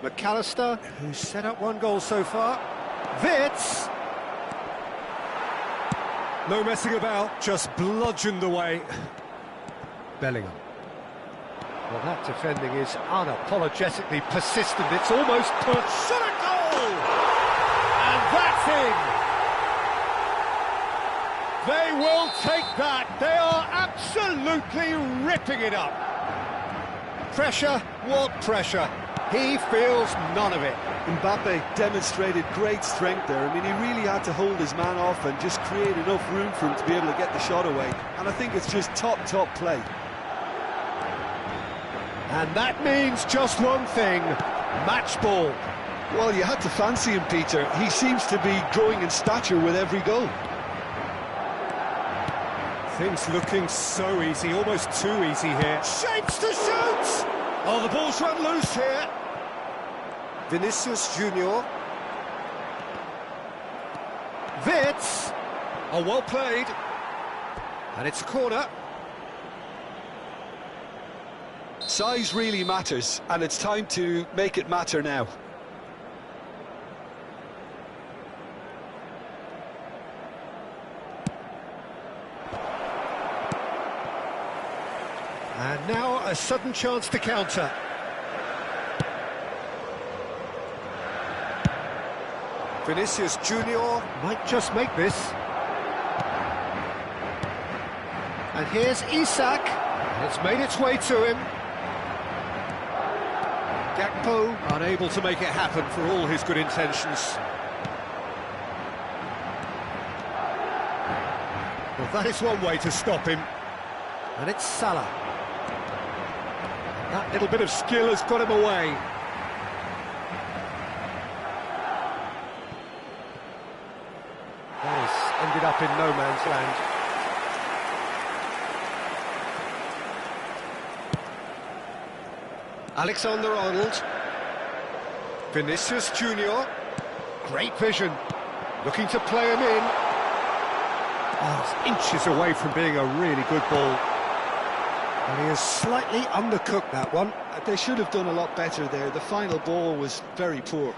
McAllister, who's set up 1 goal so far. Wits! No messing about, just bludgeoned away. Bellingham. Well, that defending is unapologetically persistent. It's almost put. Shot a goal! And that's in! They will take that. They are absolutely ripping it up. Pressure, what pressure? He feels none of it. Mbappe demonstrated great strength there. I mean, he really had to hold his man off and just create enough room for him to be able to get the shot away. And I think it's just top play. And that means just one thing, match ball. Well, you had to fancy him, Peter. He seems to be growing in stature with every goal. Things looking so easy, almost too easy here. Shapes to shoot! Oh, the ball's run loose here. Vinicius Junior. Wits. Oh, well played. And it's a corner. Size really matters, and it's time to make it matter now. And now a sudden chance to counter. Vinicius Junior might just make this. And here's Isak. It's made its way to him. Gakpo unable to make it happen for all his good intentions. Well, that is one way to stop him. And it's Salah. That little bit of skill has got him away. That has ended up in no man's land. Alexander-Arnold. Vinicius Junior. Great vision. Looking to play him in. Oh, it's inches away from being a really good ball. And he has slightly undercooked that one. They should have done a lot better there. The final ball was very poor.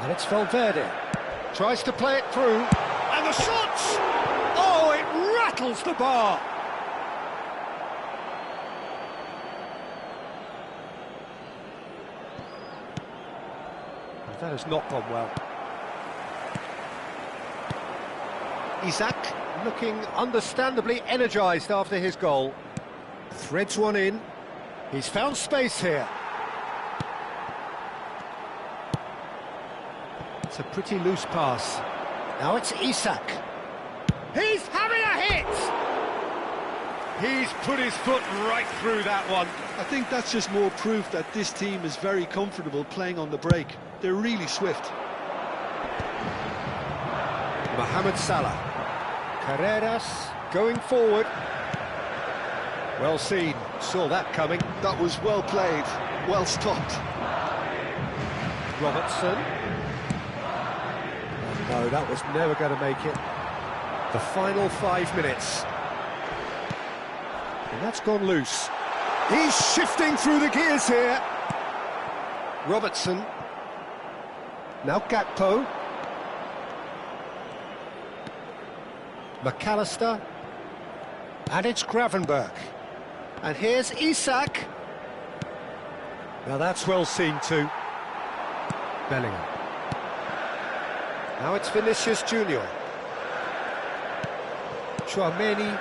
And it's Valverde. Tries to play it through. And the shot! Oh, it rattles the bar. That has not gone well. Isak looking understandably energised after his goal. Threads one in. He's found space here. It's a pretty loose pass. Now it's Isak. He's having a hit! He's put his foot right through that one. I think that's just more proof that this team is very comfortable playing on the break. They're really swift. Mohamed Salah. Carreras going forward. Well seen, saw that coming. That was well played, well stopped. Robertson. No, that was never going to make it. The final 5 minutes. And that's gone loose. He's shifting through the gears here. Robertson. Now Gakpo. McAllister. And it's Gravenberch. And here's Isak. Now that's well seen too. Bellingham. Now it's Vinicius Junior. Tchouaméni.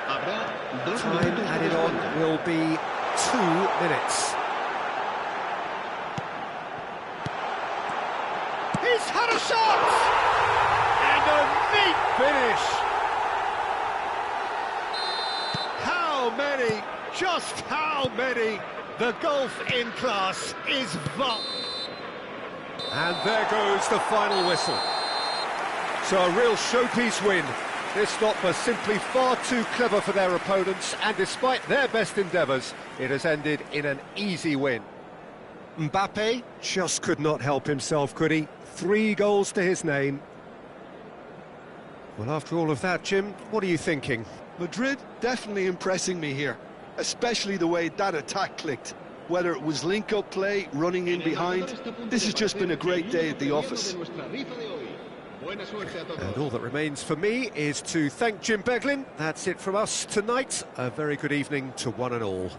Time added on will be 2 minutes. He He's had a shot! And a neat finish! How many? Just how many? The golf in class is VAR. And there goes the final whistle. So a real showpiece win. This stop was simply far too clever for their opponents, and despite their best endeavours, it has ended in an easy win. Mbappe just could not help himself, could he? 3 goals to his name. Well, after all of that, Jim, what are you thinking? Madrid definitely impressing me here, especially the way that attack clicked. Whether it was link-up play, running in behind, this has just been a great day at the office. And all that remains for me is to thank Jim Beglin. That's it from us tonight. A very good evening to one and all.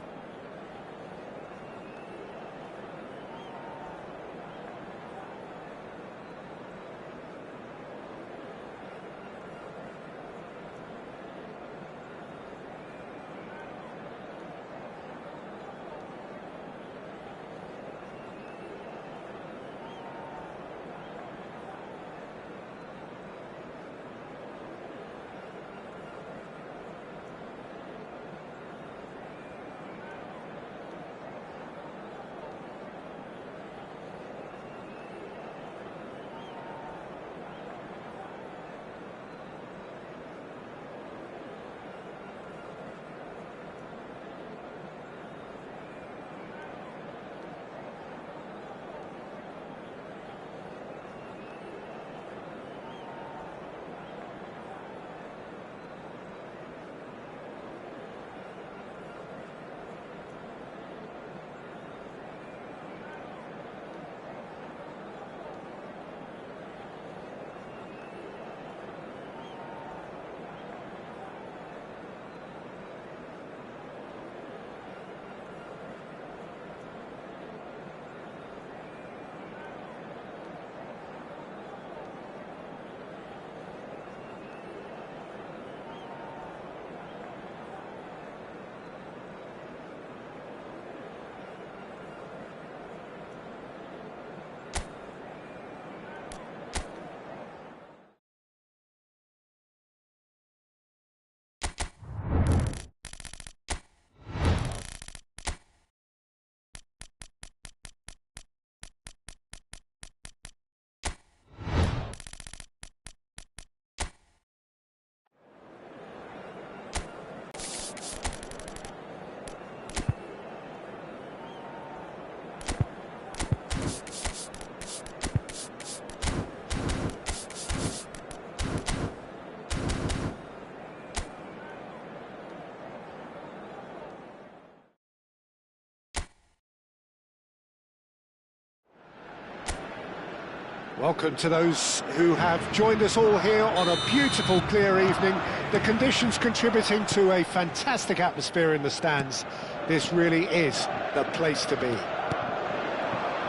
Welcome to those who have joined us all here on a beautiful, clear evening. The conditions contributing to a fantastic atmosphere in the stands. This really is the place to be.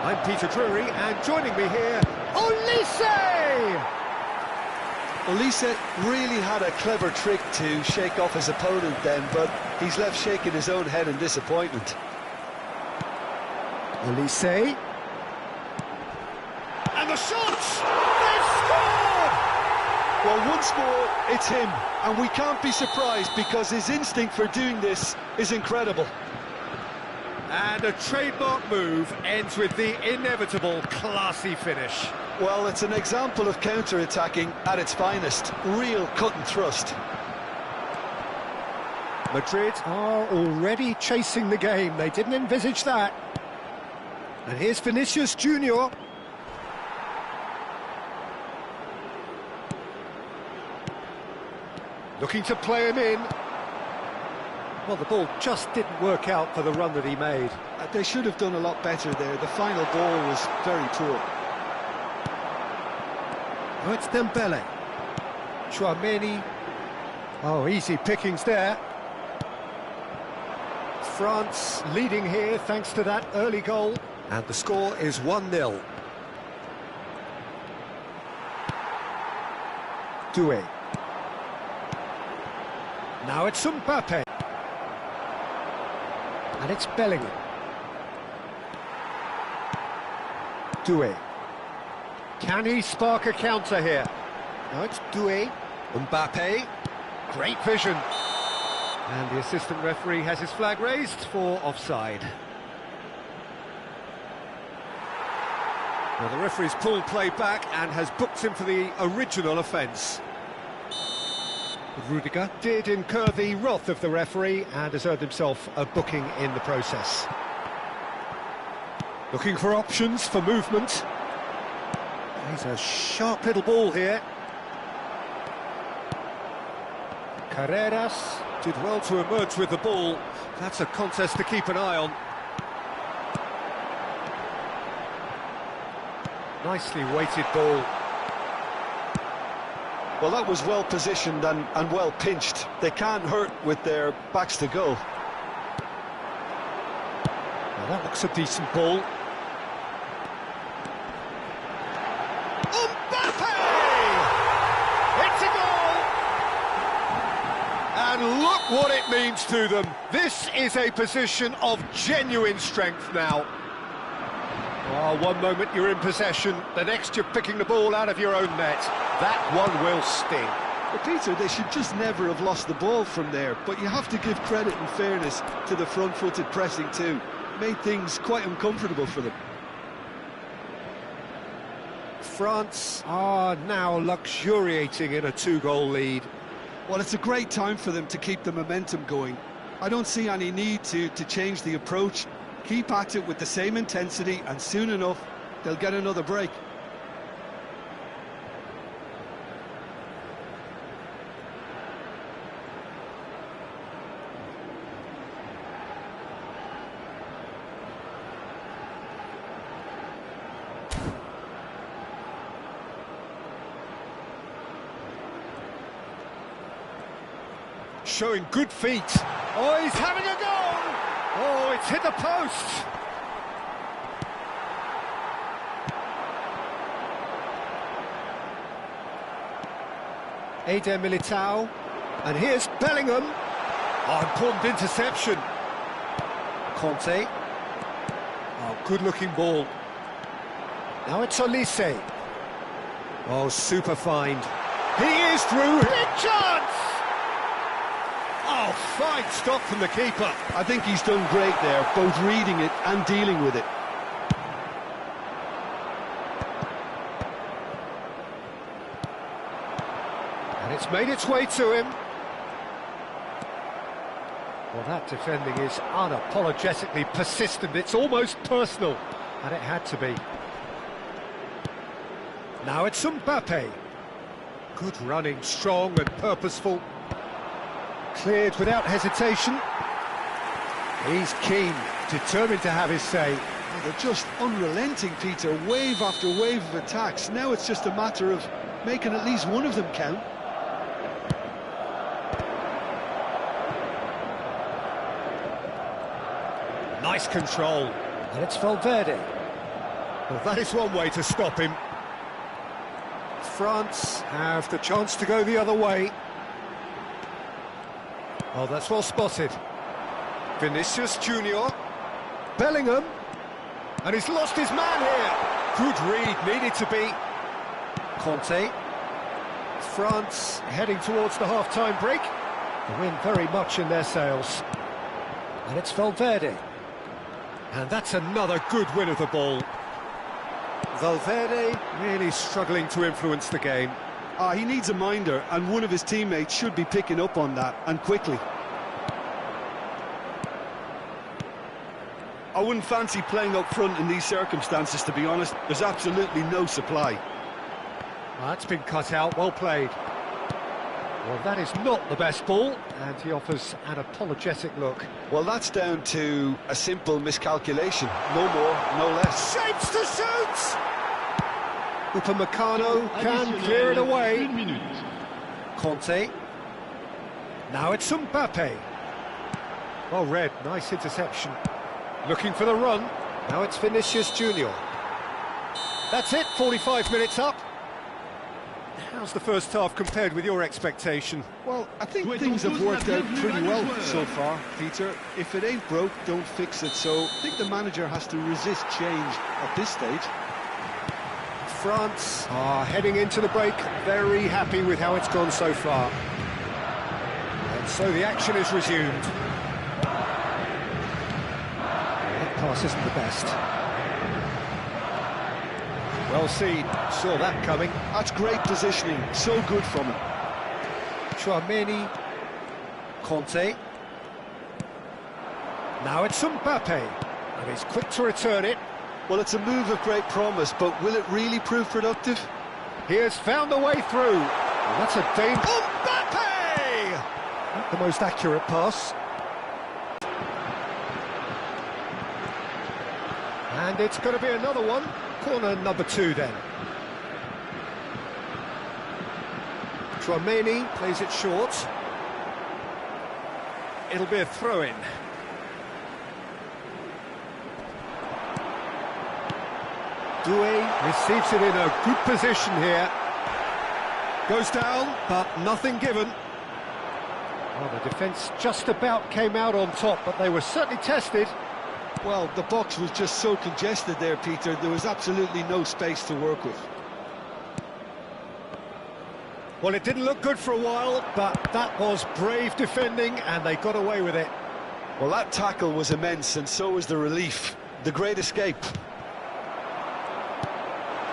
I'm Peter Drury, and joining me here, Olise! Olise really had a clever trick to shake off his opponent then, but he's left shaking his own head in disappointment. Olise. And the shots! They've scored! Well, once more, it's him, and we can't be surprised because his instinct for doing this is incredible. And a trademark move ends with the inevitable classy finish. Well, it's an example of counter-attacking at its finest. Real cut and thrust. Madrid are already chasing the game. They didn't envisage that. And here's Vinicius Junior. Looking to play him in. Well, the ball just didn't work out for the run that he made. They should have done a lot better there. The final ball was very poor. Oh, it's Dembele. Tchouaméni. Oh, easy pickings there. France leading here thanks to that early goal. And the score is 1-0. Doué. Now it's Mbappe. And it's Bellingham. Doué. Can he spark a counter here? No, it's Doué. Mbappe. Great vision. And the assistant referee has his flag raised for offside. Well, the referee's pulled play back and has booked him for the original offence. Rudiger did incur the wrath of the referee and has earned himself a booking in the process. Looking for options for movement. He's a sharp little ball here. Carreras did well to emerge with the ball. That's a contest to keep an eye on. Nicely weighted ball. Well, that was well positioned and well pinched. They can't hurt with their backs to goal. Now that looks a decent ball. Mbappe! It's a goal! And look what it means to them. This is a position of genuine strength now. Oh, one moment you're in possession, the next you're picking the ball out of your own net. That one will sting. But Peter, they should just never have lost the ball from there, but you have to give credit and fairness to the front-footed pressing too. Made things quite uncomfortable for them. France are now luxuriating in a 2-goal lead. Well, it's a great time for them to keep the momentum going. I don't see any need to change the approach. Keep at it with the same intensity, and soon enough, they'll get another break. Showing good feet. Oh, he's having a go! Oh, it's hit the post! Eder Militao. And here's Bellingham. Oh, important interception. Conte. Oh, good-looking ball. Now it's Olise. Oh, super find. He is through. Big chance! Oh, fine stop from the keeper. I think he's done great there, both reading it and dealing with it. And it's made its way to him. Well, that defending is unapologetically persistent. It's almost personal, and it had to be. Now it's Mbappe. Good running, strong and purposeful. Cleared without hesitation. He's keen, determined to have his say. Oh, they're just unrelenting, Peter, wave after wave of attacks. Now it's just a matter of making at least one of them count. Nice control. And it's Valverde. Well, that is one way to stop him. France have the chance to go the other way. Oh, that's well spotted. Vinicius Junior. Bellingham. And he's lost his man here. Good read, needed to be. Conte. France heading towards the half-time break. The wind very much in their sails. And it's Valverde. And that's another good win of the ball. Valverde really struggling to influence the game. He needs a minder, and one of his teammates should be picking up on that, and quickly. I wouldn't fancy playing up front in these circumstances, to be honest. There's absolutely no supply. Well, that's been cut out, well played. Well, that is not the best ball, and he offers an apologetic look. Well, that's down to a simple miscalculation. No more, no less. Shapes to shoot! Upamecano can clear it away. Conte. Now it's Mbappe. Well read, nice interception. Looking for the run. Now it's Vinicius Junior. That's it, 45 minutes up. How's the first half compared with your expectation? Well, I think things have worked out pretty well so far, Peter. If it ain't broke, don't fix it. So I think the manager has to resist change at this stage. France are heading into the break, very happy with how it's gone so far. And so the action is resumed. That pass isn't the best. Well seen, saw that coming. That's great positioning, so good from him. Tchouaméni, Conte. Now it's Mbappe, and he's quick to return it. Well, it's a move of great promise, but will it really prove productive? He has found a way through. And that's a danger. Mbappe! Not the most accurate pass. And it's going to be another one. Corner number 2 then. Tchouaméni plays it short. It'll be a throw-in. Doué receives it in a good position here. Goes down, but nothing given. Well, the defence just about came out on top, but they were certainly tested. Well, the box was just so congested there, Peter. There was absolutely no space to work with. Well, it didn't look good for a while, but that was brave defending, and they got away with it. Well, that tackle was immense, and so was the relief. The great escape.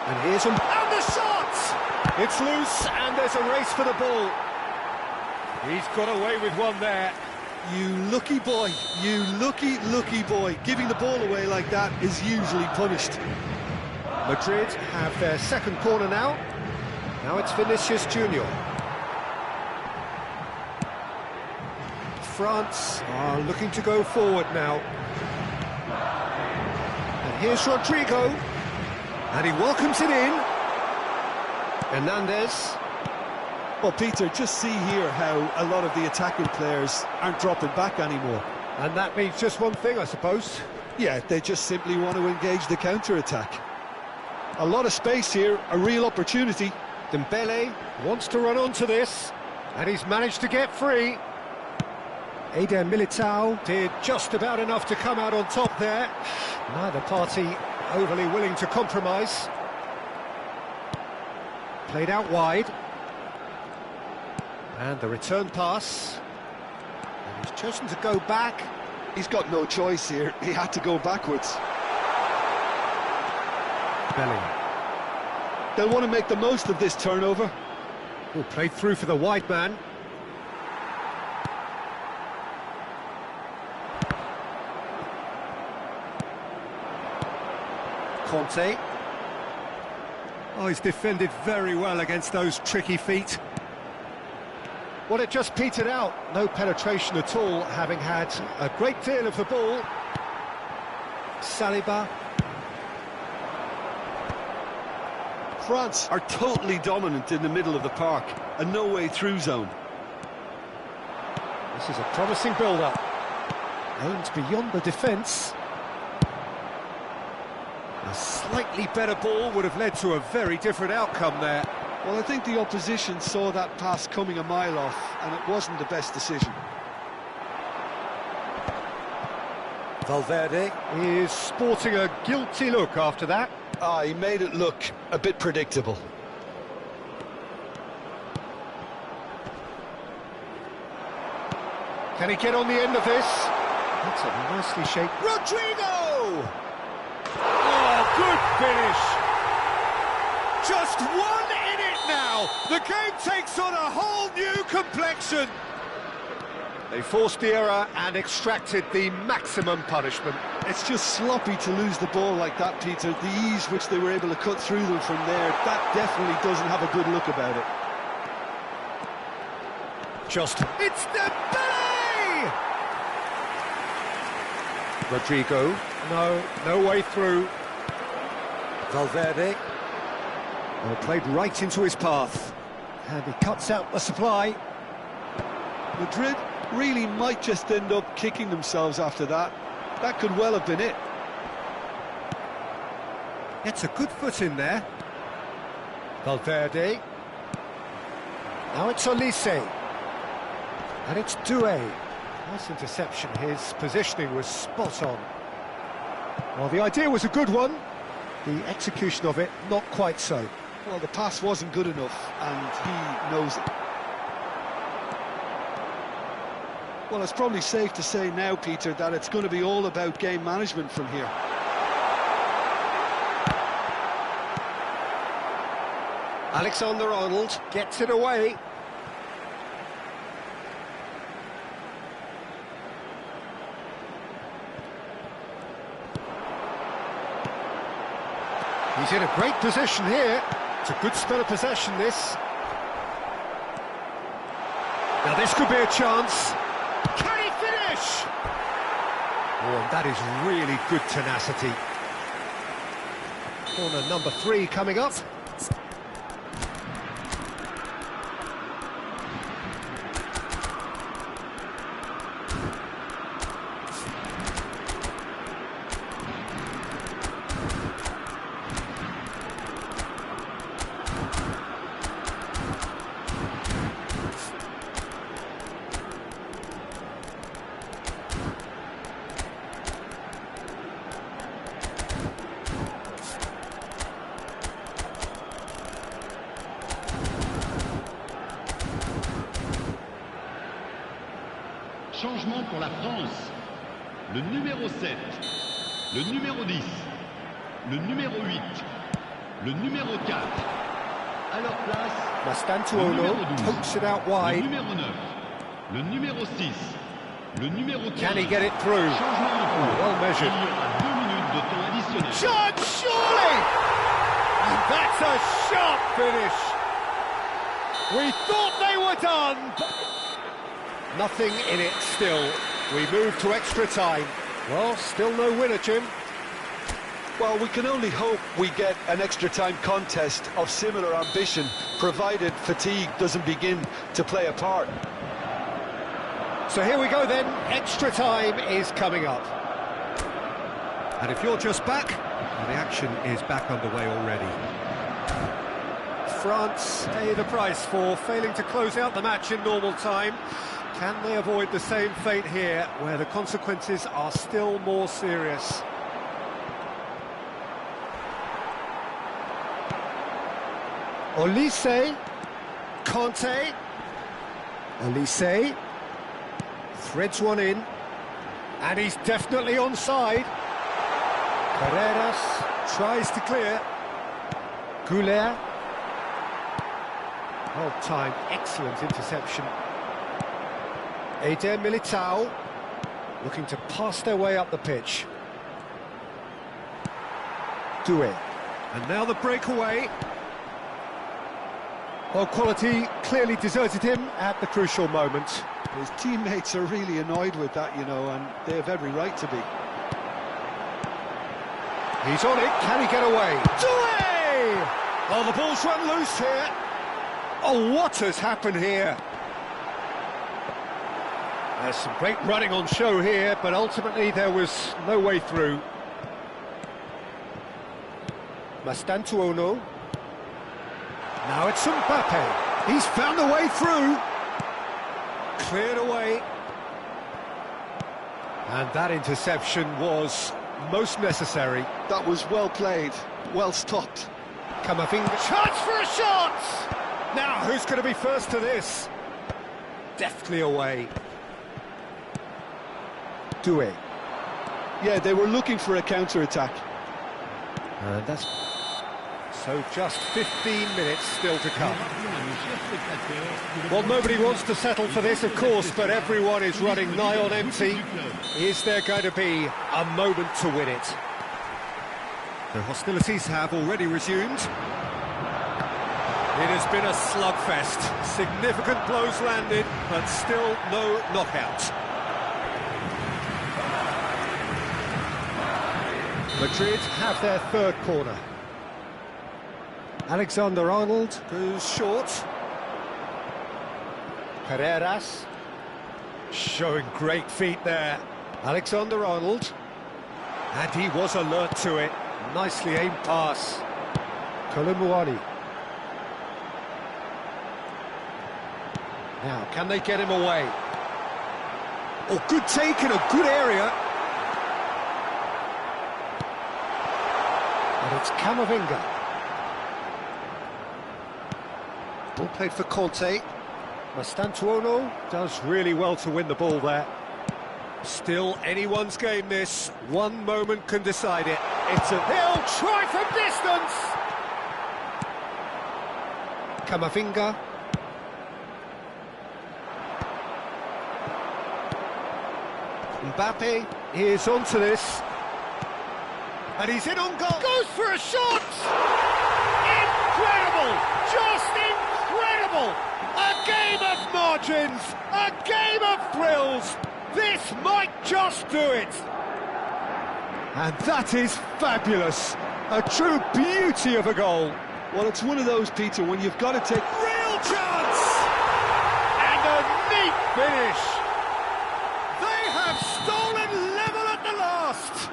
And here's him. And the shot! It's loose, and there's a race for the ball. He's got away with one there. You lucky boy, you lucky boy. Giving the ball away like that is usually punished. Madrid have their second corner now. Now it's Vinicius Junior. France are looking to go forward now. And here's Rodrygo. And he welcomes it in. Hernandez. Well, Peter, just see here how a lot of the attacking players aren't dropping back anymore. And that means just one thing, I suppose. Yeah, they just simply want to engage the counter-attack. A lot of space here, a real opportunity. Dembele wants to run onto this, and he's managed to get free. Eder Militao did just about enough to come out on top there. Neither party overly willing to compromise. Played out wide. And the return pass. And he's chosen to go back. He's got no choice here. He had to go backwards. Bellingham. They'll want to make the most of this turnover. Oh, played through for the wide man. Conte. Oh, he's defended very well against those tricky feet. Well, it just petered out. No penetration at all, having had a great deal of the ball. Saliba. France are totally dominant in the middle of the park. A no-way-through zone. This is a promising build-up. Aimed beyond the defence. A slightly better ball would have led to a very different outcome there. Well, I think the opposition saw that pass coming a mile off, and it wasn't the best decision. Valverde is sporting a guilty look after that. Ah, he made it look a bit predictable. Can he get on the end of this? That's a nicely shaped... Rodrygo! Oh, good finish! Just one in it now! The game takes on a whole new complexion! They forced the error and extracted the maximum punishment. It's just sloppy to lose the ball like that, Peter. The ease which they were able to cut through them from there, that definitely doesn't have a good look about it. It's Dembele! Rodrygo, no way through. Valverde. Well, played right into his path. And he cuts out the supply. Madrid really might just end up kicking themselves after that. That could well have been it. Gets a good foot in there. Valverde. Now it's Olise. And it's Doué. Nice interception. His positioning was spot on. Well, the idea was a good one. The execution of it, not quite so. Well, the pass wasn't good enough, and he knows it. Well, it's probably safe to say now, Peter, that it's going to be all about game management from here. Alexander-Arnold gets it away. He's in a great position here. It's a good spell of possession, this. Now this could be a chance. Can he finish? Oh, and that is really good tenacity. Corner number 3 coming up. Changement pour la France. Le numéro 7, le numéro 10, le numéro 8, le numéro 4. À leur place, Mastantuono pokes it out le wide. numéro 9, le numéro 6, le numéro 15. Can he get it through? Changement en cours. Well measured. Il y aura 2 minutes de temps additionnel. Shot, surely! And that's a sharp finish. We thought they were done, but nothing in it still. We move to extra time. Well, still no winner, Jim. Well, we can only hope we get an extra time contest of similar ambition, provided fatigue doesn't begin to play a part. So here we go then, extra time is coming up. And if you're just back, well, the action is back underway already. France pay the price for failing to close out the match in normal time. Can they avoid the same fate here, where the consequences are still more serious? Olise, Conte, Olise, threads one in, and he's definitely onside. Carreras tries to clear. Goulet. Well timed, excellent interception. Eder Militao looking to pass their way up the pitch. Doué. And now the breakaway. Well, quality clearly deserted him at the crucial moment. His teammates are really annoyed with that, you know, and they have every right to be. He's on it, can he get away? Doué! Oh, the ball's run loose here. Oh, what has happened here? There's some great running on show here, but ultimately there was no way through. Mastantuono. Now it's Mbappe. He's found a way through. Cleared away. And that interception was most necessary. That was well played, well stopped. Camavinga. Chance for a shot! Now, who's going to be first to this? Deftly away. Doué. Yeah, they were looking for a counter-attack. That's... So just 15 minutes still to come. Well, nobody wants to settle for this, of course, but everyone is running nigh on empty. Is there going to be a moment to win it? The hostilities have already resumed. It has been a slugfest. Significant blows landed, but still no knockout. Madrid have their third corner. Alexander-Arnold goes short. Carreras showing great feet there. Alexander-Arnold, and he was alert to it. Nicely aimed pass. Kolumuani. Now, can they get him away? Oh, good take in a good area. And And it's Camavinga. Ball played for Conte. Mastantuono does really well to win the ball there. Still anyone's game this. One moment can decide it. He'll try from distance! Camavinga. Mbappe is onto this. And he's in on goal. Goes for a shot! Incredible! Just incredible! A game of margins! A game of thrills! This might just do it! And that is fabulous! A true beauty of a goal! Well, it's one of those, Peter, when you've got to take... Real chance! And a neat finish! They have stolen level at the last!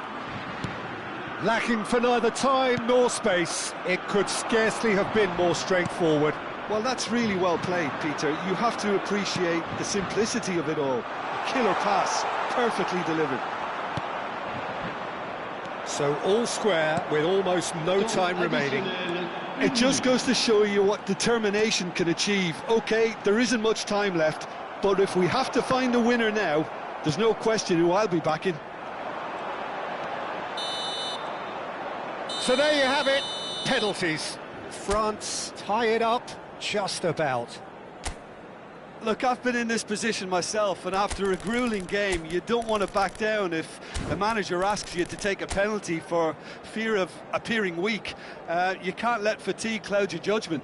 Lacking for neither time nor space, it could scarcely have been more straightforward. Well, that's really well played, Peter. You have to appreciate the simplicity of it all. Killer pass, perfectly delivered. So all square with almost no time remaining. It just goes to show you what determination can achieve. OK, there isn't much time left, but if we have to find the winner now, there's no question who I'll be backing. So there you have it, penalties. France tie it up just about. Look, I've been in this position myself, and after a grueling game, you don't want to back down if a manager asks you to take a penalty for fear of appearing weak. You can't let fatigue cloud your judgment.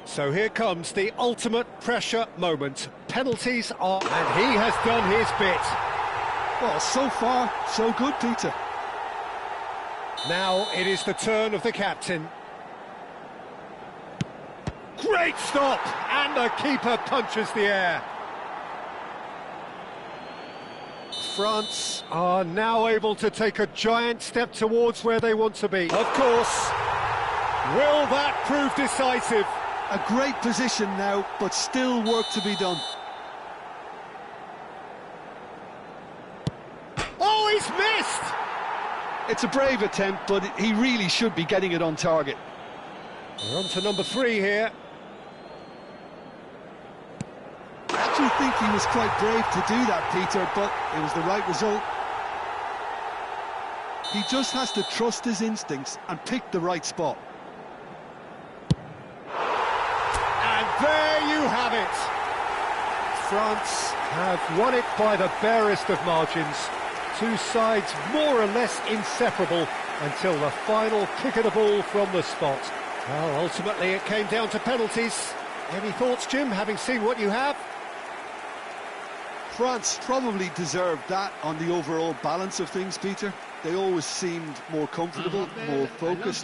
So here comes the ultimate pressure moment. Penalties are... And he has done his bit. Well, so far, so good, Peter. Now it is the turn of the captain. Great stop! And the keeper punches the air. France are now able to take a giant step towards where they want to be. Of course. Will that prove decisive? A great position now, but still work to be done. Oh, he's missed! It's a brave attempt, but he really should be getting it on target. We're on to number 3 here. I actually think he was quite brave to do that, Peter, but it was the right result. He just has to trust his instincts and pick the right spot. And there you have it. France have won it by the barest of margins. Two sides more or less inseparable until the final kick of the ball from the spot. Well, ultimately it came down to penalties. Any thoughts, Jim, having seen what you have? France probably deserved that on the overall balance of things, Peter. They always seemed more comfortable, more focused.